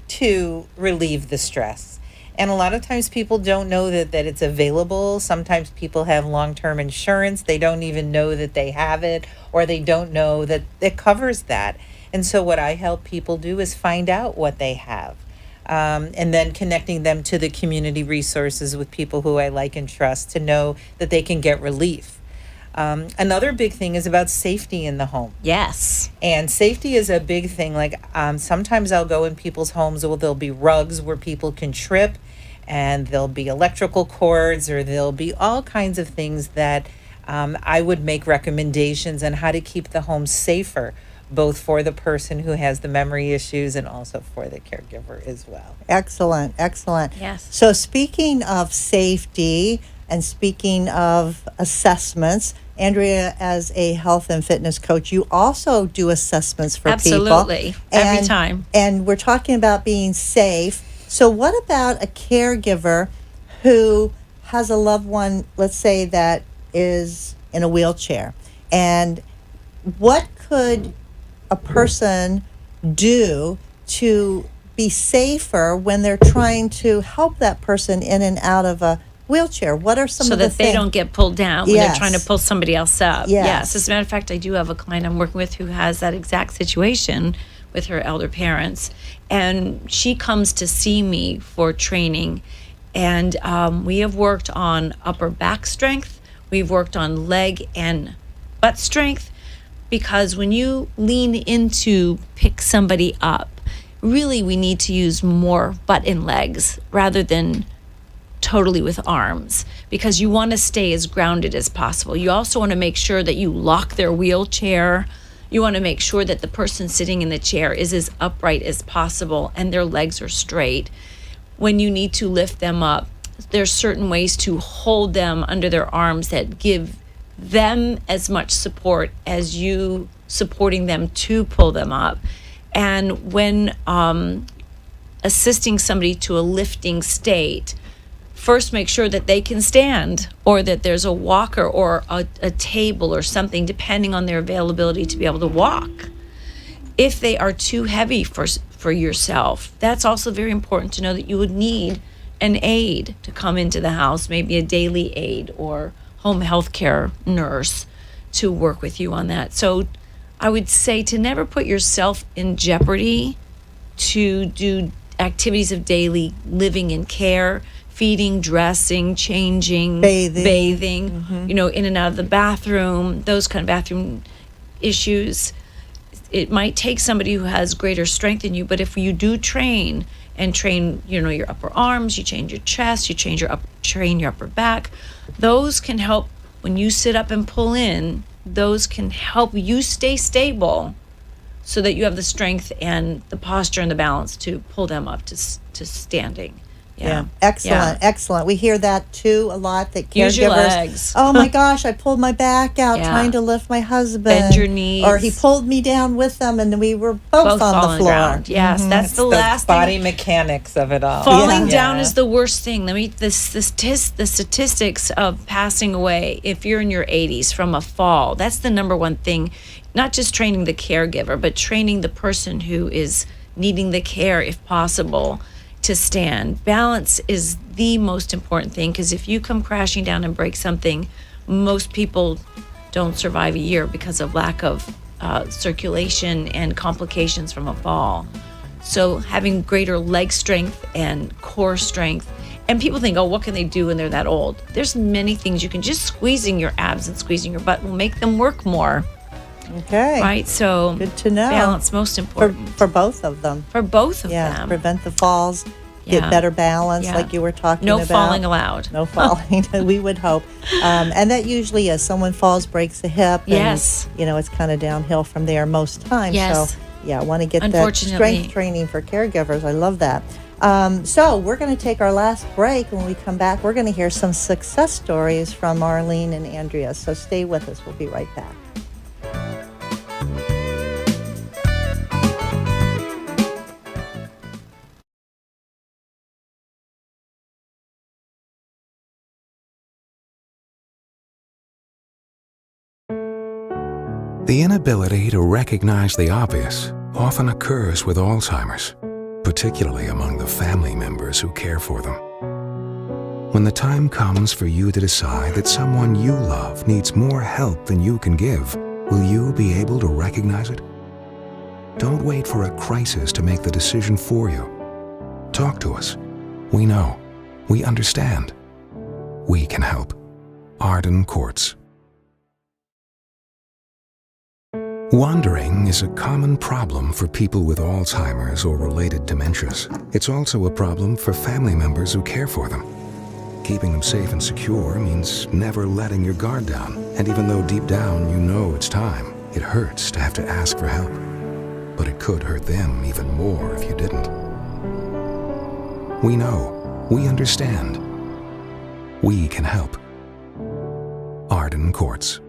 [SPEAKER 14] to relieve the stress. And a lot of times people don't know that it's available. Sometimes people have long-term insurance. They don't even know that they have it, or they don't know that it covers that. And so what I help people do is find out what they have, and then connecting them to the community resources with people who I like and trust to know that they can get relief. Another big thing is about safety in the home.
[SPEAKER 13] Yes.
[SPEAKER 14] And safety is a big thing. Like sometimes I'll go in people's homes where there'll be rugs where people can trip, and there'll be electrical cords, or there'll be all kinds of things that I would make recommendations on how to keep the home safer both for the person who has the memory issues and also for the caregiver as well.
[SPEAKER 12] Excellent, excellent.
[SPEAKER 13] Yes.
[SPEAKER 12] So speaking of safety and speaking of assessments, Andrea, as a health and fitness coach, you also do assessments for people.
[SPEAKER 13] Absolutely. Every time.
[SPEAKER 12] And we're talking about being safe. So what about a caregiver who has a loved one, let's say, that is in a wheelchair? And what could a person do to be safer when they're trying to help that person in and out of a wheelchair? What are some
[SPEAKER 13] so
[SPEAKER 12] of the
[SPEAKER 13] that they
[SPEAKER 12] things?
[SPEAKER 13] don't get pulled down when
[SPEAKER 12] Yes.
[SPEAKER 13] they're trying to pull somebody else up.
[SPEAKER 12] Yes.
[SPEAKER 13] As a matter of fact, I do have a client I'm working with who has that exact situation with her elder parents, and she comes to see me for training. And we have worked on upper back strength. We've worked on leg and butt strength, because when you lean in to pick somebody up, really we need to use more butt and legs rather than totally with arms, because you want to stay as grounded as possible. You also want to make sure that you lock their wheelchair. You want to make sure that the person sitting in the chair is as upright as possible and their legs are straight. When you need to lift them up, there's certain ways to hold them under their arms that give them as much support as you supporting them to pull them up. And when assisting somebody to a lifting state, first make sure that they can stand, or that there's a walker or a table or something, depending on their availability to be able to walk. If they are too heavy for yourself, that's also very important to know that you would need an aide to come into the house, maybe a daily aide or home health care nurse to work with you on that. So I would say to never put yourself in jeopardy to do activities of daily living and care, feeding, dressing, changing, bathing, in and out of the bathroom, those kind of bathroom issues. It might take somebody who has greater strength than you, but if you do train your upper arms, you change your chest, you train your upper back, those can help when you sit up and pull in. Those can help you stay stable so that you have the strength and the posture and the balance to pull them up to standing. Yeah.
[SPEAKER 12] Excellent. We hear that too a lot, that caregivers,
[SPEAKER 13] use your legs.
[SPEAKER 12] Oh my gosh, I pulled my back out trying to lift my husband.
[SPEAKER 13] Bend your knees.
[SPEAKER 12] Or he pulled me down with them and we were both on the floor.
[SPEAKER 13] Ground. Yes, that's the last
[SPEAKER 14] body
[SPEAKER 13] thing.
[SPEAKER 14] mechanics of it all.
[SPEAKER 13] Falling down is the worst thing. The statistics of passing away if you're in your 80s from a fall, that's the number one thing. Not just training the caregiver, but training the person who is needing the care, if possible, to stand. Balance is the most important thing, because if you come crashing down and break something, most people don't survive a year because of lack of circulation and complications from a fall. So having greater leg strength and core strength, and people think, oh, what can they do when they're that old? There's many things you can, just squeezing your abs and squeezing your butt will make them work more.
[SPEAKER 12] Okay.
[SPEAKER 13] Right, so
[SPEAKER 12] good to know.
[SPEAKER 13] Balance, most important.
[SPEAKER 12] For both of them.
[SPEAKER 13] For both of them.
[SPEAKER 12] Prevent the falls, get better balance, like you were talking about.
[SPEAKER 13] No falling allowed.
[SPEAKER 12] No falling, we would hope. And that usually is someone falls, breaks a hip.
[SPEAKER 13] Yes.
[SPEAKER 12] And, it's kind of downhill from there most times.
[SPEAKER 13] Yes.
[SPEAKER 12] So, I want to get that strength training for caregivers. I love that. So we're going to take our last break. When we come back, we're going to hear some success stories from Arlene and Andrea. So stay with us. We'll be right back.
[SPEAKER 15] The inability to recognize the obvious often occurs with Alzheimer's, particularly among the family members who care for them. When the time comes for you to decide that someone you love needs more help than you can give, will you be able to recognize it? Don't wait for a crisis to make the decision for you. Talk to us. We know. We understand. We can help. Arden Courts. Wandering is a common problem for people with Alzheimer's or related dementias. It's also a problem for family members who care for them. Keeping them safe and secure means never letting your guard down. And even though deep down you know it's time, It hurts to have to ask for help, but it could hurt them even more if you didn't. We know. We understand. We can help. Arden Courts.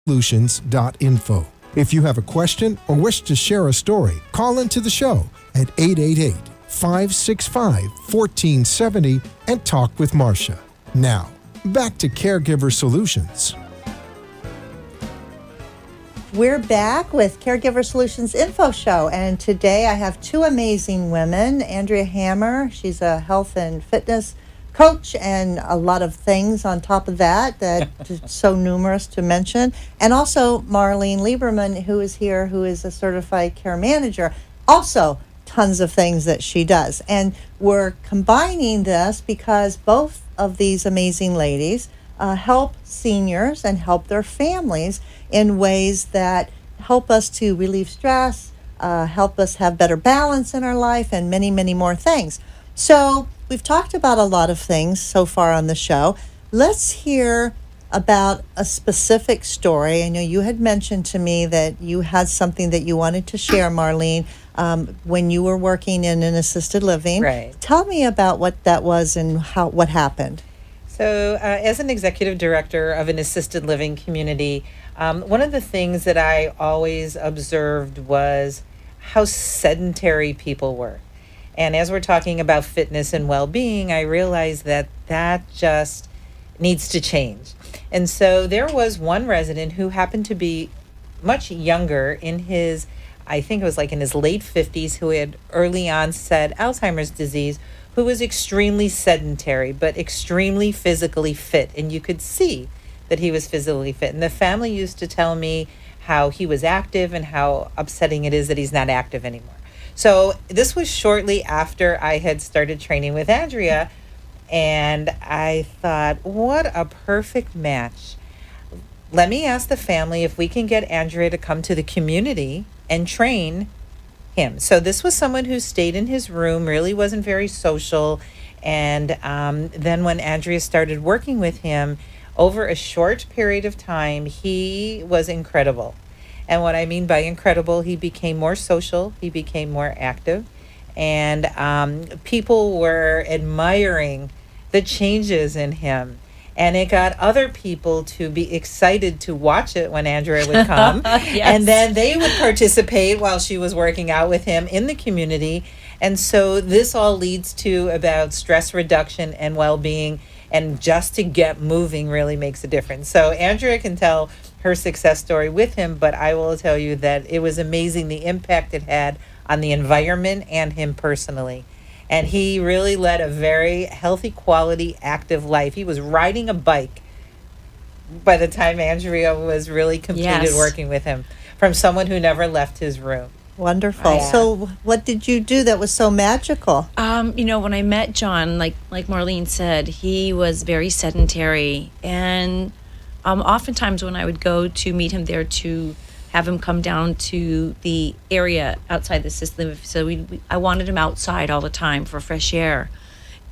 [SPEAKER 11] Solutions.info. If you have a question or wish to share a story, call into the show at 888-565-1470 and talk with Marcia. Now, back to Caregiver Solutions.
[SPEAKER 12] We're back with Caregiver Solutions Info Show, and today I have two amazing women. Andrea Hammer, she's a health and fitness coach and a lot of things on top of that so numerous to mention. And also Marlene Lieberman, who is here, who is a certified care manager. Also tons of things that she does. And we're combining this because both of these amazing ladies help seniors and help their families in ways that help us to relieve stress, help us have better balance in our life, and many, many more things. So we've talked about a lot of things so far on the show. Let's hear about a specific story. I know you had mentioned to me that you had something that you wanted to share, Marlene, when you were working in an assisted living.
[SPEAKER 14] Right.
[SPEAKER 12] Tell me about what that was and what happened.
[SPEAKER 14] So as an executive director of an assisted living community, one of the things that I always observed was how sedentary people were. And as we're talking about fitness and well-being, I realized that just needs to change. And so there was one resident who happened to be much younger, in his, I think it was like in his late 50s, who had early onset Alzheimer's disease, who was extremely sedentary, but extremely physically fit. And you could see that he was physically fit. And the family used to tell me how he was active and how upsetting it is that he's not active anymore. So this was shortly after I had started training with Andrea, and I thought, what a perfect match. Let me ask the family if we can get Andrea to come to the community and train him. So this was someone who stayed in his room, really wasn't very social, and then when Andrea started working with him, over a short period of time, he was incredible. And what I mean by incredible, he became more social, he became more active, and people were admiring the changes in him. And it got other people to be excited to watch it when Andrea would come.
[SPEAKER 13] Yes.
[SPEAKER 14] And then they would participate while she was working out with him in the community. And so this all leads to about stress reduction and well-being. And just to get moving really makes a difference. So Andrea can tell her success story with him, but I will tell you that it was amazing the impact it had on the environment and him personally. And he really led a very healthy, quality, active life. He was riding a bike by the time Andrea was really completed working with him, from someone who never left his room.
[SPEAKER 12] Wonderful.
[SPEAKER 14] Yeah.
[SPEAKER 12] So what did you do that was so magical?
[SPEAKER 13] When I met John, like Marlene said, he was very sedentary. And oftentimes when I would go to meet him there to have him come down to the area outside the system, so I wanted him outside all the time for fresh air.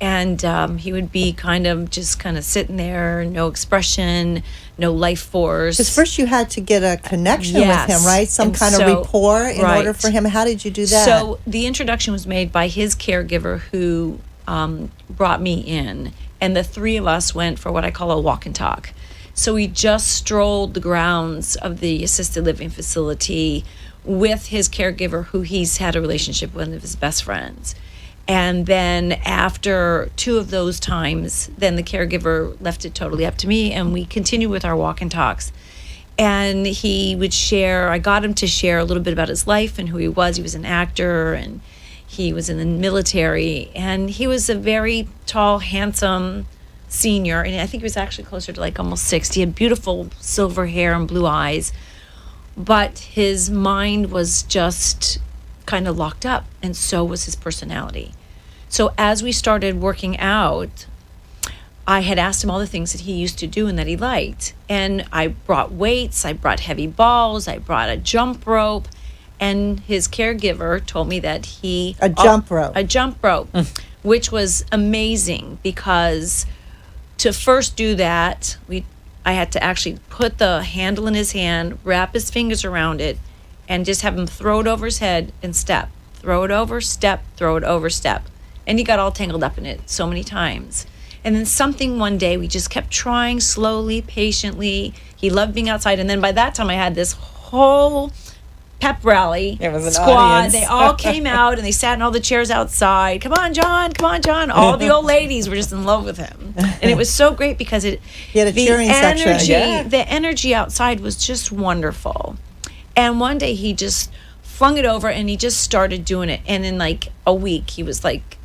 [SPEAKER 13] And he would be kind of sitting there, no expression, no life force.
[SPEAKER 12] Because first you had to get a connection with him, right? Some kind of rapport in order for him. How did you do that?
[SPEAKER 13] So the introduction was made by his caregiver, who brought me in. And the three of us went for what I call a walk and talk. So we just strolled the grounds of the assisted living facility with his caregiver, who he's had a relationship with, one of his best friends. And then after two of those times, then the caregiver left it totally up to me, and we continued with our walk and talks. And he would share, I got him to share a little bit about his life and who he was. He was an actor, and he was in the military, and he was a very tall, handsome senior, and I think he was actually closer to like almost 60. He had beautiful silver hair and blue eyes, but his mind was just kind of locked up, and so was his personality. So as we started working out, I had asked him all the things that he used to do and that he liked. And I brought weights, I brought heavy balls, I brought a jump rope, and his caregiver told me that he...
[SPEAKER 12] A jump rope.
[SPEAKER 13] A jump rope. which was amazing because to first do that, I had to actually put the handle in his hand, wrap his fingers around it, and just have him throw it over his head and step. Throw it over, step, throw it over, step. And he got all tangled up in it so many times. And then something one day, we just kept trying slowly, patiently. He loved being outside. And then by that time, I had this whole pep rally squad.
[SPEAKER 14] Audience.
[SPEAKER 13] They all came out and they sat in all the chairs outside. Come on, John. Come on, John. All the old ladies were just in love with him. And it was so great because
[SPEAKER 12] He had a cheering section.
[SPEAKER 13] The energy outside was just wonderful. And one day he just flung it over and he just started doing it. And in like a week, he was like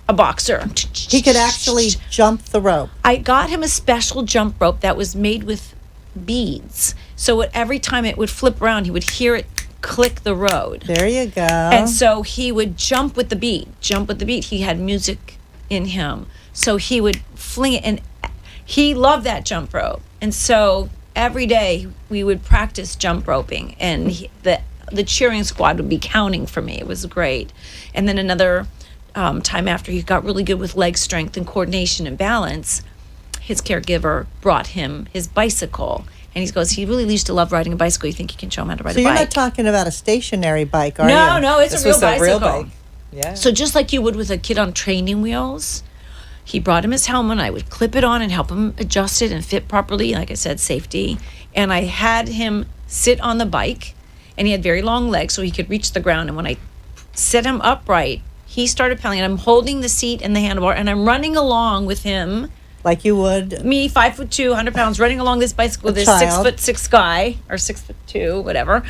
[SPEAKER 13] a boxer.
[SPEAKER 12] He could actually jump the rope.
[SPEAKER 13] I got him a special jump rope that was made with beads. So every time it would flip around, he would hear it click the road.
[SPEAKER 12] There you go.
[SPEAKER 13] And so he would jump with the beat. He had music in him. So he would fling it, and he loved that jump rope. And so every day we would practice jump roping, and the cheering squad would be counting for me. It was great. And then another time after he got really good with leg strength and coordination and balance, his caregiver brought him his bicycle. And he goes, he really used to love riding a bicycle. You think you can show him how to ride a bike?
[SPEAKER 12] So you're not talking about a stationary bike, are you?
[SPEAKER 13] No, it's a real bicycle.
[SPEAKER 14] Yeah.
[SPEAKER 13] So just like you would with a kid on training wheels, he brought him his helmet. I would clip it on and help him adjust it and fit properly. Like I said, safety. And I had him sit on the bike, and he had very long legs so he could reach the ground. And when I set him upright, he started pedaling. I'm holding the seat and the handlebar, and I'm running along with him.
[SPEAKER 12] Like you would.
[SPEAKER 13] Me, 5'2", 100 pounds, running along this bicycle with this 6'6" guy, or 6'2", whatever.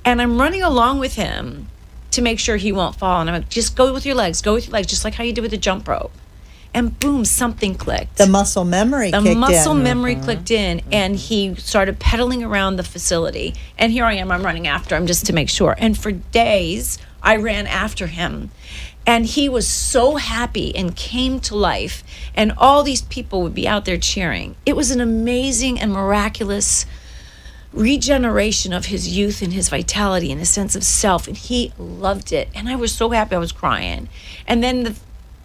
[SPEAKER 13] And I'm running along with him to make sure he won't fall. And I'm like, just go with your legs, just like how you did with the jump rope. And boom, something clicked.
[SPEAKER 12] The muscle memory kicked in.
[SPEAKER 13] The muscle memory clicked in, and he started pedaling around the facility. And here I am, I'm running after him just to make sure. And for days, I ran after him. And he was so happy and came to life, and all these people would be out there cheering. It was an amazing and miraculous regeneration of his youth and his vitality and his sense of self, and he loved it. And I was so happy, I was crying. And then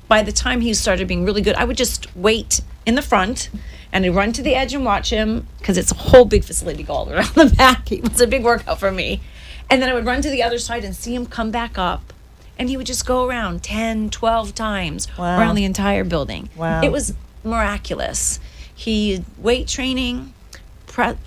[SPEAKER 13] by the time he started being really good, I would just wait in the front, and I'd run to the edge and watch him, because it's a whole big facility to go all around the back. It was a big workout for me. And then I would run to the other side and see him come back up. And he would just go around 10, 12 times around the entire building.
[SPEAKER 12] Wow.
[SPEAKER 13] It was miraculous. He weight training,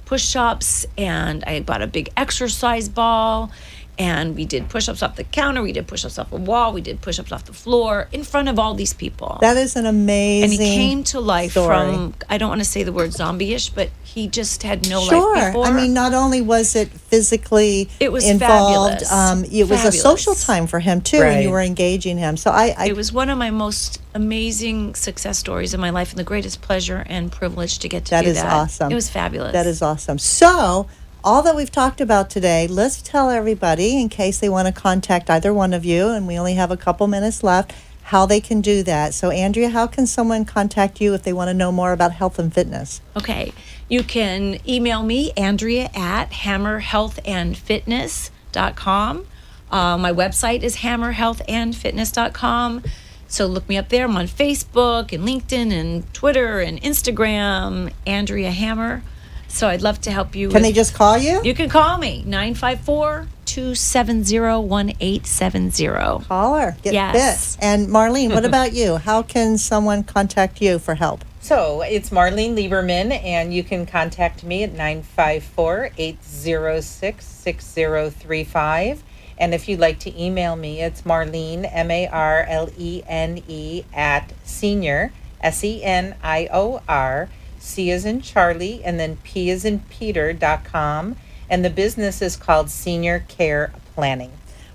[SPEAKER 13] push-ups, and I bought a big exercise ball, and we did push-ups off the counter, we did push-ups off the wall, we did push-ups off the floor in front of all these people.
[SPEAKER 12] That is an amazing
[SPEAKER 13] And he came to life
[SPEAKER 12] story.
[SPEAKER 13] from, I don't want to say the word zombie-ish, but he just had no life
[SPEAKER 12] Sure.
[SPEAKER 13] before.
[SPEAKER 12] I mean, not only was it physically
[SPEAKER 13] It was
[SPEAKER 12] involved,
[SPEAKER 13] fabulous.
[SPEAKER 12] it was a
[SPEAKER 13] Fabulous.
[SPEAKER 12] social time for him, too, and you
[SPEAKER 14] Right.
[SPEAKER 12] were engaging him. So
[SPEAKER 13] it was one of my most amazing success stories in my life, and the greatest pleasure and privilege to get to do that.
[SPEAKER 12] That is awesome.
[SPEAKER 13] It was fabulous.
[SPEAKER 12] That is awesome. So, all that we've talked about today, let's tell everybody, in case they want to contact either one of you, and we only have a couple minutes left, how they can do that. So, Andrea, how can someone contact you if they want to know more about health and fitness?
[SPEAKER 13] Okay. You can email me, Andrea at hammerhealthandfitness.com. My website is hammerhealthandfitness.com. So look me up there. I'm on Facebook and LinkedIn and Twitter and Instagram, Andrea Hammer. So I'd love to help you.
[SPEAKER 12] Can they just call you?
[SPEAKER 13] You can call me, 954-270-1870.
[SPEAKER 12] Call her. Get
[SPEAKER 13] Yes.
[SPEAKER 12] fit. And Marlene, what about you? How can someone contact you for help?
[SPEAKER 14] So it's Marlene Lieberman, and you can contact me at 954-806-6035. And if you'd like to email me, it's Marlene, MARLENE, at senior, SENIOR, C as in Charlie, and then P as in Peter.com. And the business is called Senior Care Planning.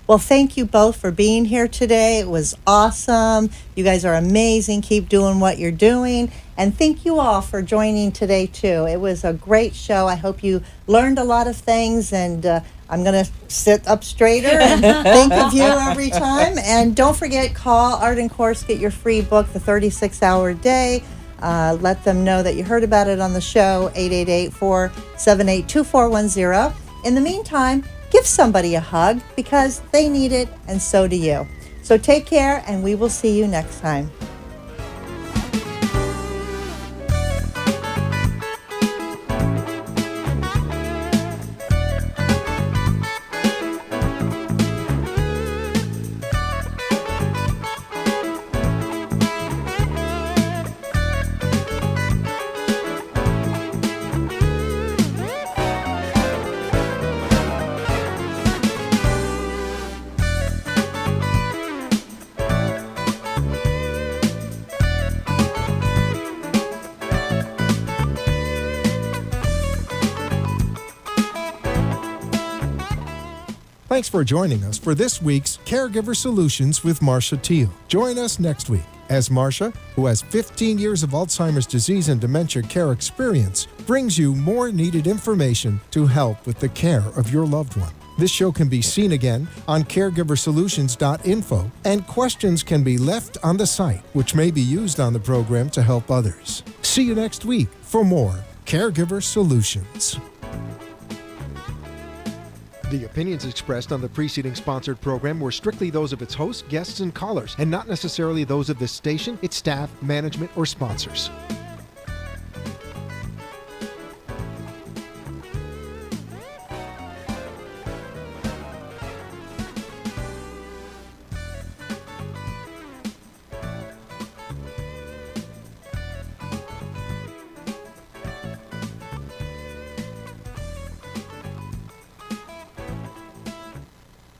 [SPEAKER 12] Well, thank you both for being here today. It was awesome. You guys are amazing. Keep doing what you're doing. And thank you all for joining today, too. It was a great show. I hope you learned a lot of things, and I'm going to sit up straighter and think of you every time. And don't forget, call Art and Course, get your free book, The 36-Hour Day. Let them know that you heard about it on the show, 888-478-2410. In the meantime, give somebody a hug, because they need it and so do you. So take care, and we will see you next time.
[SPEAKER 11] Thanks for joining us for this week's Caregiver Solutions with Marcia Teal. Join us next week as Marcia, who has 15 years of Alzheimer's disease and dementia care experience, brings you more needed information to help with the care of your loved one. This show can be seen again on CareGiverSolutions.info, and questions can be left on the site, which may be used on the program to help others. See you next week for more Caregiver Solutions. The opinions expressed on the preceding sponsored program were strictly those of its hosts, guests, and callers, and not necessarily those of this station, its staff, management, or sponsors.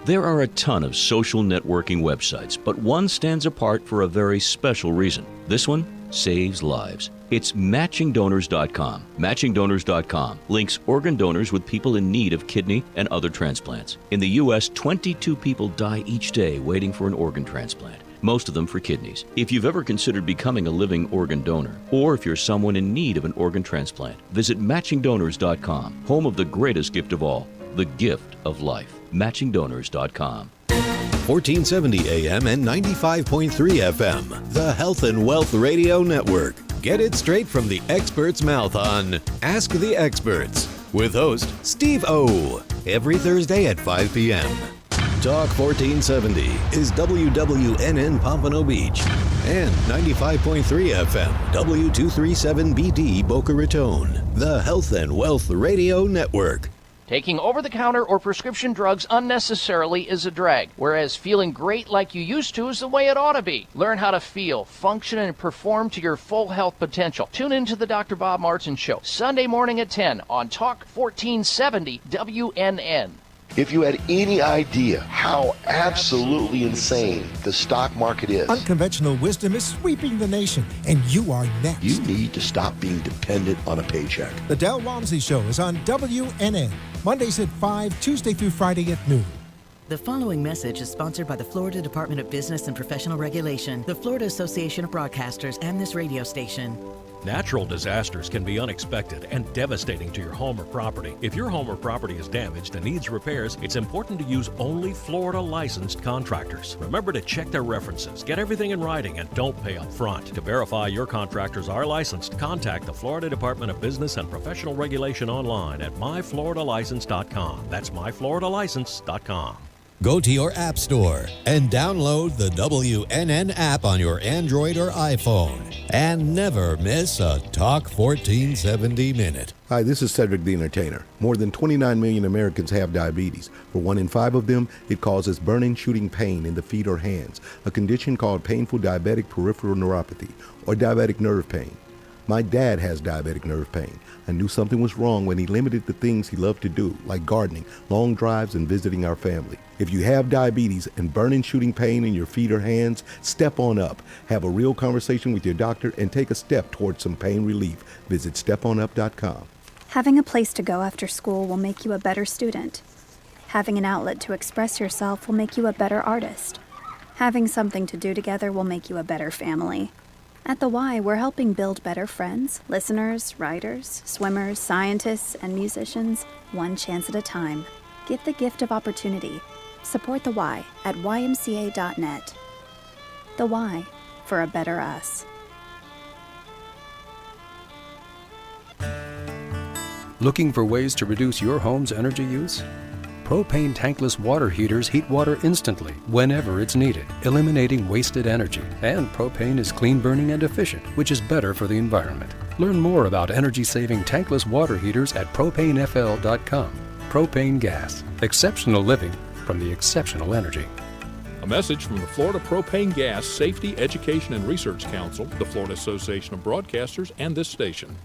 [SPEAKER 16] There are a ton of social networking websites, but one stands apart for a very special reason. This one saves lives. It's MatchingDonors.com. MatchingDonors.com links organ donors with people in need of kidney and other transplants. In the U.S., 22 people die each day waiting for an organ transplant, most of them for kidneys. If you've ever considered becoming a living organ donor, or if you're someone in need of an organ transplant, visit MatchingDonors.com, home of the greatest gift of all, the gift of life. MatchingDonors.com.
[SPEAKER 2] 1470 AM and 95.3 FM, the Health and Wealth Radio Network. Get it straight from the expert's mouth on Ask the Experts with host Steve O. Every Thursday at 5 p.m. Talk 1470 is WWNN Pompano Beach and 95.3 FM W237BD Boca Raton, the Health and Wealth Radio Network.
[SPEAKER 17] Taking over-the-counter or prescription drugs unnecessarily is a drag, whereas feeling great like you used to is the way it ought to be. Learn how to feel, function, and perform to your full health potential. Tune in to the Dr. Bob Martin Show, Sunday morning at 10 on Talk 1470 WNN.
[SPEAKER 3] If you had any idea how absolutely insane the stock market is,
[SPEAKER 11] Unconventional wisdom is sweeping the nation, and you are next.
[SPEAKER 3] you need to stop being dependent on a paycheck.
[SPEAKER 11] The Del Walmsley Show is on WNN, Mondays at 5, Tuesday through Friday at noon.
[SPEAKER 18] The following message is sponsored by the Florida Department of Business and Professional Regulation, the Florida Association of Broadcasters, and this radio station.
[SPEAKER 19] Natural disasters can be unexpected and devastating to your home or property. If your home or property is damaged and needs repairs, it's important to use only Florida licensed contractors. Remember to check their references, get everything in writing, and don't pay up front. To verify your contractors are licensed, contact the Florida Department of Business and Professional Regulation online at myfloridalicense.com. That's myfloridalicense.com.
[SPEAKER 2] Go to your app store and download the WNN app on your Android or iPhone. And never miss a Talk 1470 minute.
[SPEAKER 20] Hi, this is Cedric the Entertainer. More than 29 million Americans have diabetes. For 1 in 5 of them, it causes burning, shooting pain in the feet or hands, a condition called painful diabetic peripheral neuropathy or diabetic nerve pain. My dad has diabetic nerve pain. I knew something was wrong when he limited the things he loved to do, like gardening, long drives, and visiting our family. If you have diabetes and burning, shooting pain in your feet or hands, step on up. Have a real conversation with your doctor and take a step towards some pain relief. Visit steponup.com.
[SPEAKER 21] Having a place to go after school will make you a better student. Having an outlet to express yourself will make you a better artist. Having something to do together will make you a better family. At the Y, we're helping build better friends, listeners, writers, swimmers, scientists, and musicians, one chance at a time. Get the gift of opportunity. Support the Y at ymca.net. The Y, for a better us.
[SPEAKER 22] Looking for ways to reduce your home's energy use?
[SPEAKER 1] propane tankless water heaters heat water instantly, whenever it's needed, eliminating wasted energy. And propane is clean burning and efficient, which is better for the environment. Learn more about energy-saving tankless water heaters at propanefl.com. Propane gas. Exceptional living from the exceptional energy.
[SPEAKER 22] A message from the Florida Propane Gas Safety, Education, and Research Council, the Florida Association of Broadcasters, and this station.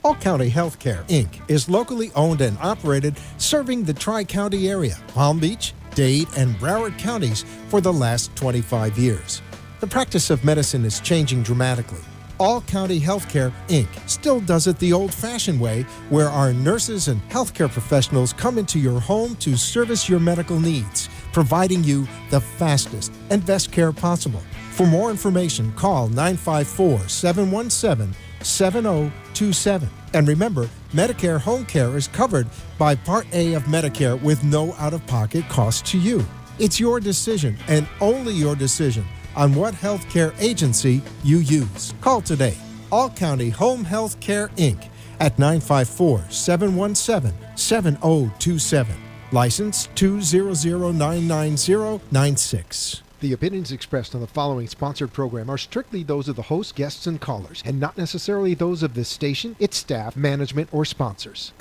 [SPEAKER 11] All County Healthcare, Inc. is locally owned and operated, serving the Tri-County area, Palm Beach, Dade, and Broward counties for the last 25 years. The practice of medicine is changing dramatically. All County Healthcare, Inc. still does it the old-fashioned way, where our nurses and healthcare professionals come into your home to service your medical needs, providing you the fastest and best care possible. For more information, call 954-717-7027. And remember, Medicare Home Care is covered by Part A of Medicare with no out-of-pocket cost to you. It's your decision, and only your decision, on what healthcare agency you use. Call today. All County Home Health Care, Inc. at 954-717-7027. License 200999096. The opinions expressed on the following sponsored program are strictly those of the host, guests, and callers, and not necessarily those of this station, its staff, management, or sponsors.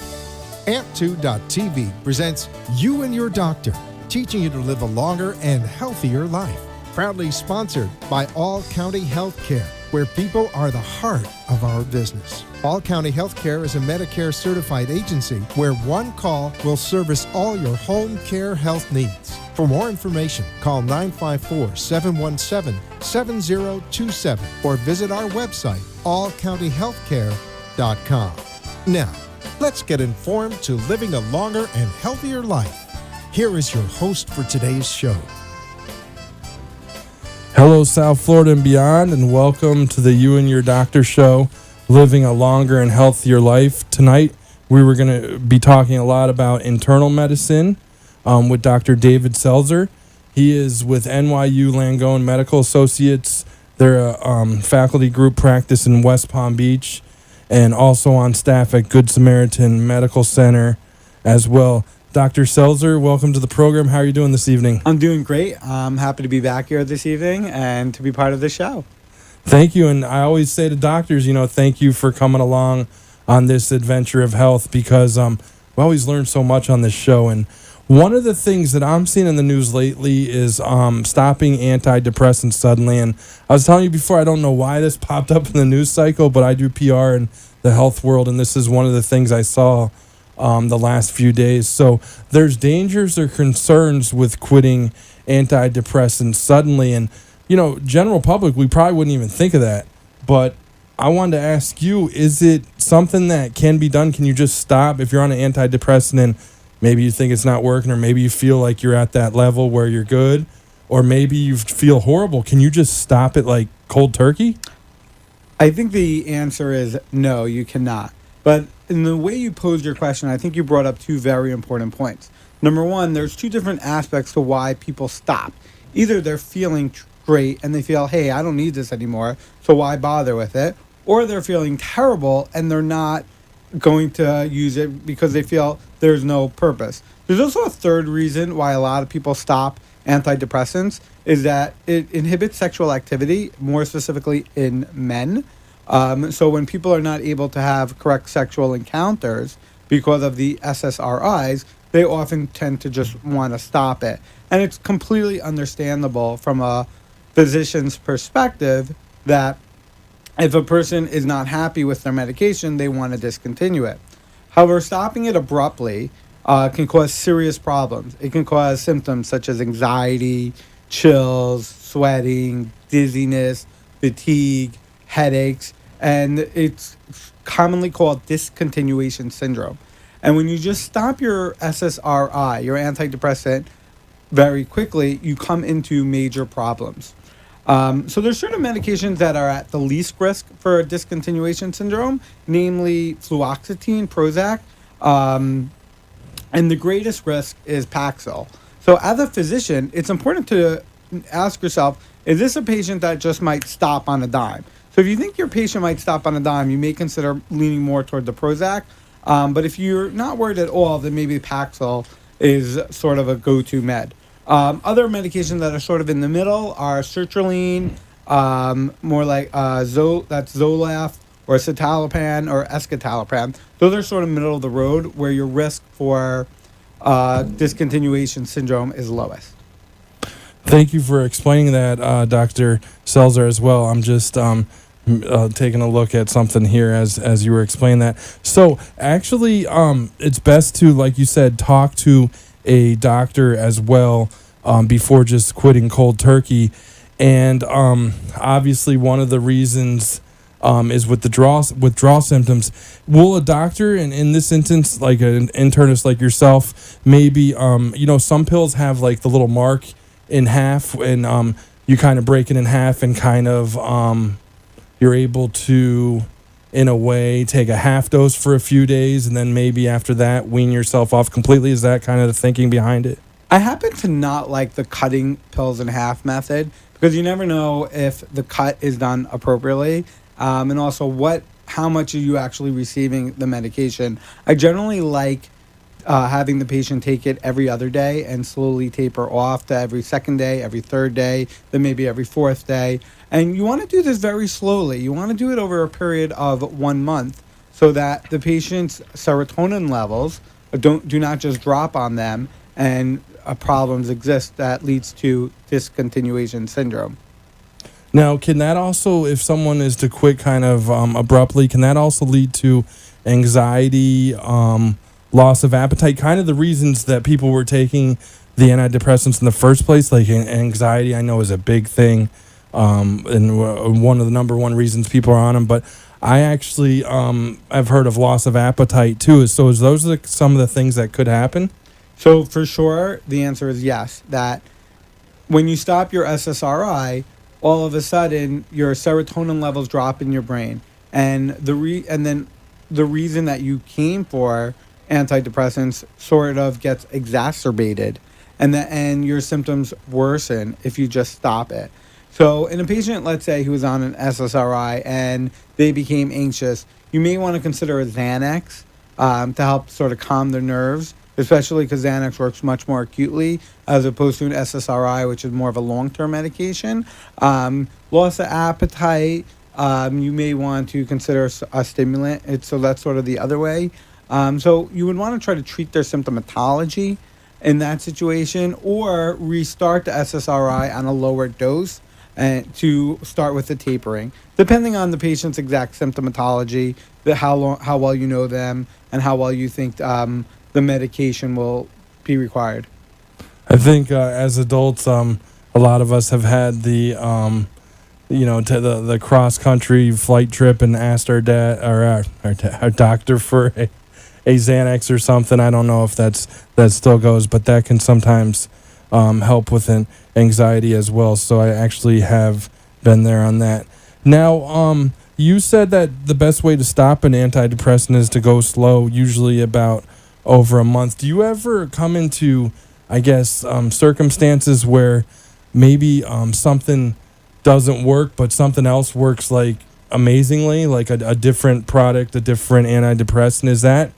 [SPEAKER 11] Amp2.tv presents You and Your Doctor, teaching you to live a longer and healthier life. Proudly sponsored by All County Healthcare, where people are the heart of our business. All County Healthcare is a Medicare certified agency where one call will service all your home care health needs. For more information, call 954-717-7027 or visit our website, allcountyhealthcare.com. Now, let's get informed to living a longer and healthier life. Here is your host for today's show.
[SPEAKER 23] Hello, South Florida and beyond, and welcome to the You and Your Doctor show, living a longer and healthier life. Tonight, we were going to be talking a lot about internal medicine with Dr. David Selzer. He is with NYU Langone Medical Associates. They're a faculty group practice in West Palm Beach and also on staff at Good Samaritan Medical Center as well. Dr. Selzer, welcome to the program. How are you doing this evening?
[SPEAKER 24] I'm doing great. I'm happy to be back here this evening and to be part of the show.
[SPEAKER 23] Thank you. And I always say to doctors, thank you for coming along on this adventure of health because we always learn so much on this show. And one of the things that I'm seeing in the news lately is stopping antidepressants suddenly. And I was telling you before, I don't know why this popped up in the news cycle, but I do PR in the health world, and this is one of the things I saw the last few days. So there's dangers or concerns with quitting antidepressants suddenly. And, general public, we probably wouldn't even think of that. But I wanted to ask you, is it something that can be done? Can you just stop if you're on an antidepressant and maybe you think it's not working, or maybe you feel like you're at that level where you're good, or maybe you feel horrible? Can you just stop it like cold turkey?
[SPEAKER 24] I think the answer is no, you cannot. But in the way you posed your question, I think you brought up two very important points. Number one, there's two different aspects to why people stop. Either they're feeling great and they feel, hey, I don't need this anymore, so why bother with it? Or they're feeling terrible and they're not going to use it because they feel there's no purpose. There's also a third reason why a lot of people stop antidepressants is that it inhibits sexual activity, more specifically in men. So when people are not able to have correct sexual encounters because of the SSRIs, they often tend to just want to stop it. And it's completely understandable from a physician's perspective that if a person is not happy with their medication, they want to discontinue it. However, stopping it abruptly can cause serious problems. It can cause symptoms such as anxiety, chills, sweating, dizziness, fatigue, headaches, and it's commonly called discontinuation syndrome. And when you just stop your SSRI, your antidepressant, very quickly, you come into major problems. So there's certain medications that are at the least risk for discontinuation syndrome, namely fluoxetine, Prozac, and the greatest risk is Paxil. So as a physician, it's important to ask yourself, is this a patient that just might stop on a dime? So if you think your patient might stop on a dime, you may consider leaning more toward the Prozac. But if you're not worried at all, then maybe Paxil is sort of a go-to med. Other medications that are sort of in the middle are sertraline, more like that's Zoloft, or citalopram or escitalopram. Those are sort of middle of the road where your risk for discontinuation syndrome is lowest.
[SPEAKER 23] Thank you for explaining that, Dr. Selzer, as well. I'm just taking a look at something here as you were explaining that. So actually, it's best to, like you said, talk to a doctor as well before just quitting cold turkey. And obviously, one of the reasons is with withdrawal symptoms. Will a doctor, in this instance, like an internist like yourself, maybe some pills have like the little mark in half, and you kind of break it in half, and kind of you're able to, in a way, take a half dose for a few days, and then maybe after that wean yourself off completely. Is that kind of the thinking behind it?
[SPEAKER 24] I happen to not like the cutting pills in half method because you never know if the cut is done appropriately, and also how much are you actually receiving the medication. I generally like having the patient take it every other day and slowly taper off to every second day, every third day, then maybe every fourth day. And you want to do this very slowly. You want to do it over a period of 1 month so that the patient's serotonin levels do not just drop on them and problems exist that leads to discontinuation syndrome.
[SPEAKER 23] Now, can that also, if someone is to quit kind of abruptly, can that also lead to anxiety, loss of appetite, kind of the reasons that people were taking the antidepressants in the first place? Like anxiety, I know, is a big thing, and one of the number one reasons people are on them. But I actually I've heard of loss of appetite too. So is those some of the things that could happen?
[SPEAKER 24] So for sure, the answer is yes. That when you stop your SSRI, all of a sudden your serotonin levels drop in your brain, and then the reason that you came for antidepressants sort of gets exacerbated, and your symptoms worsen if you just stop it. So in a patient, let's say, who was on an SSRI and they became anxious, you may want to consider a Xanax to help sort of calm their nerves, especially because Xanax works much more acutely as opposed to an SSRI, which is more of a long-term medication. Loss of appetite, you may want to consider a stimulant. So that's sort of the other way. So you would want to try to treat their symptomatology in that situation, or restart the SSRI on a lower dose and to start with the tapering, depending on the patient's exact symptomatology, how well you know them, and how well you think the medication will be required.
[SPEAKER 23] I think as adults, a lot of us have had the to the cross country flight trip and asked our dad or our doctor for a Xanax or something. I don't know if that still goes, but that can sometimes help with anxiety as well. So I actually have been there on that. Now, you said that the best way to stop an antidepressant is to go slow, usually about over a month. Do you ever come into, I guess, circumstances where maybe something doesn't work, but something else works like amazingly, like a different product, a different antidepressant? Is that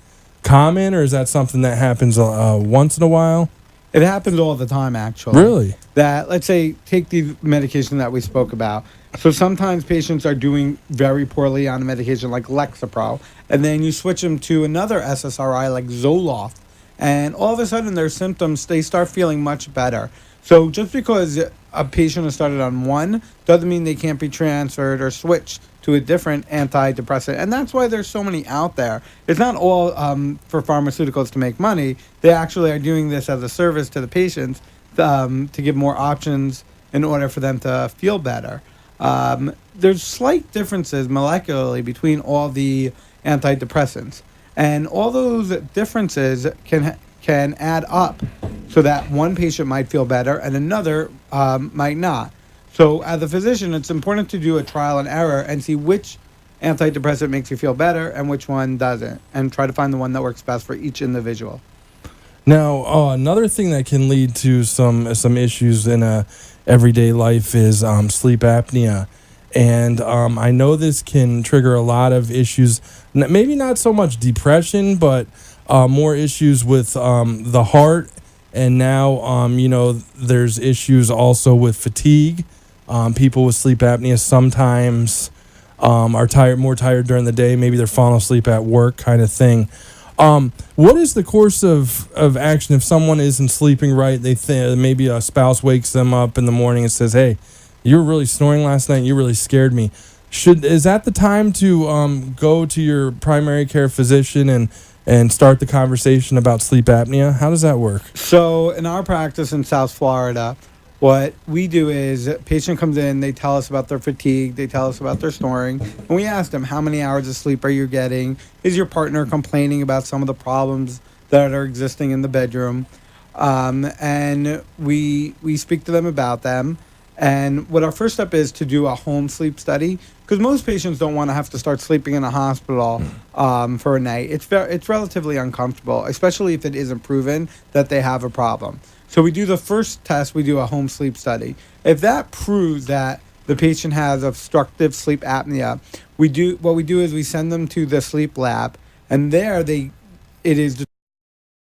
[SPEAKER 23] common, or is that something that happens once in a while?
[SPEAKER 24] It happens all the time, actually.
[SPEAKER 23] Really?
[SPEAKER 24] That, let's say, take the medication that we spoke about. So sometimes patients are doing very poorly on a medication like Lexapro, and then you switch them to another SSRI like Zoloft, and all of a sudden their symptoms, they start feeling much better. So just because a patient has started on one doesn't mean they can't be transferred or switched to a different antidepressant. And that's why there's so many out there. It's not all for pharmaceuticals to make money. They actually are doing this as a service to the patients to give more options in order for them to feel better. There's slight differences molecularly between all the antidepressants. And all those differences can add up so that one patient might feel better and another might not. So as a physician, it's important to do a trial and error and see which antidepressant makes you feel better and which one doesn't, and try to find the one that works best for each individual.
[SPEAKER 23] Now, another thing that can lead to some issues in everyday life is sleep apnea. And I know this can trigger a lot of issues, maybe not so much depression, but more issues with the heart, and now there's issues also with fatigue. People with sleep apnea sometimes are more tired during the day. Maybe they're falling asleep at work, kind of thing. What is the course of action if someone isn't sleeping right? Maybe a spouse wakes them up in the morning and says, "Hey, you were really snoring last night. You really scared me." Is that the time to go to your primary care physician and start the conversation about sleep apnea? How does that work?
[SPEAKER 24] So in our practice in South Florida, what we do is a patient comes in, they tell us about their fatigue, they tell us about their snoring, and we ask them, how many hours of sleep are you getting? Is your partner complaining about some of the problems that are existing in the bedroom? And we speak to them about them. And what our first step is to do a home sleep study, because most patients don't want to have to start sleeping in a hospital for a night. It's relatively uncomfortable, especially if it isn't proven that they have a problem. So we do the first test, we do a home sleep study. If that proves that the patient has obstructive sleep apnea, what we do is we send them to the sleep lab, and there it is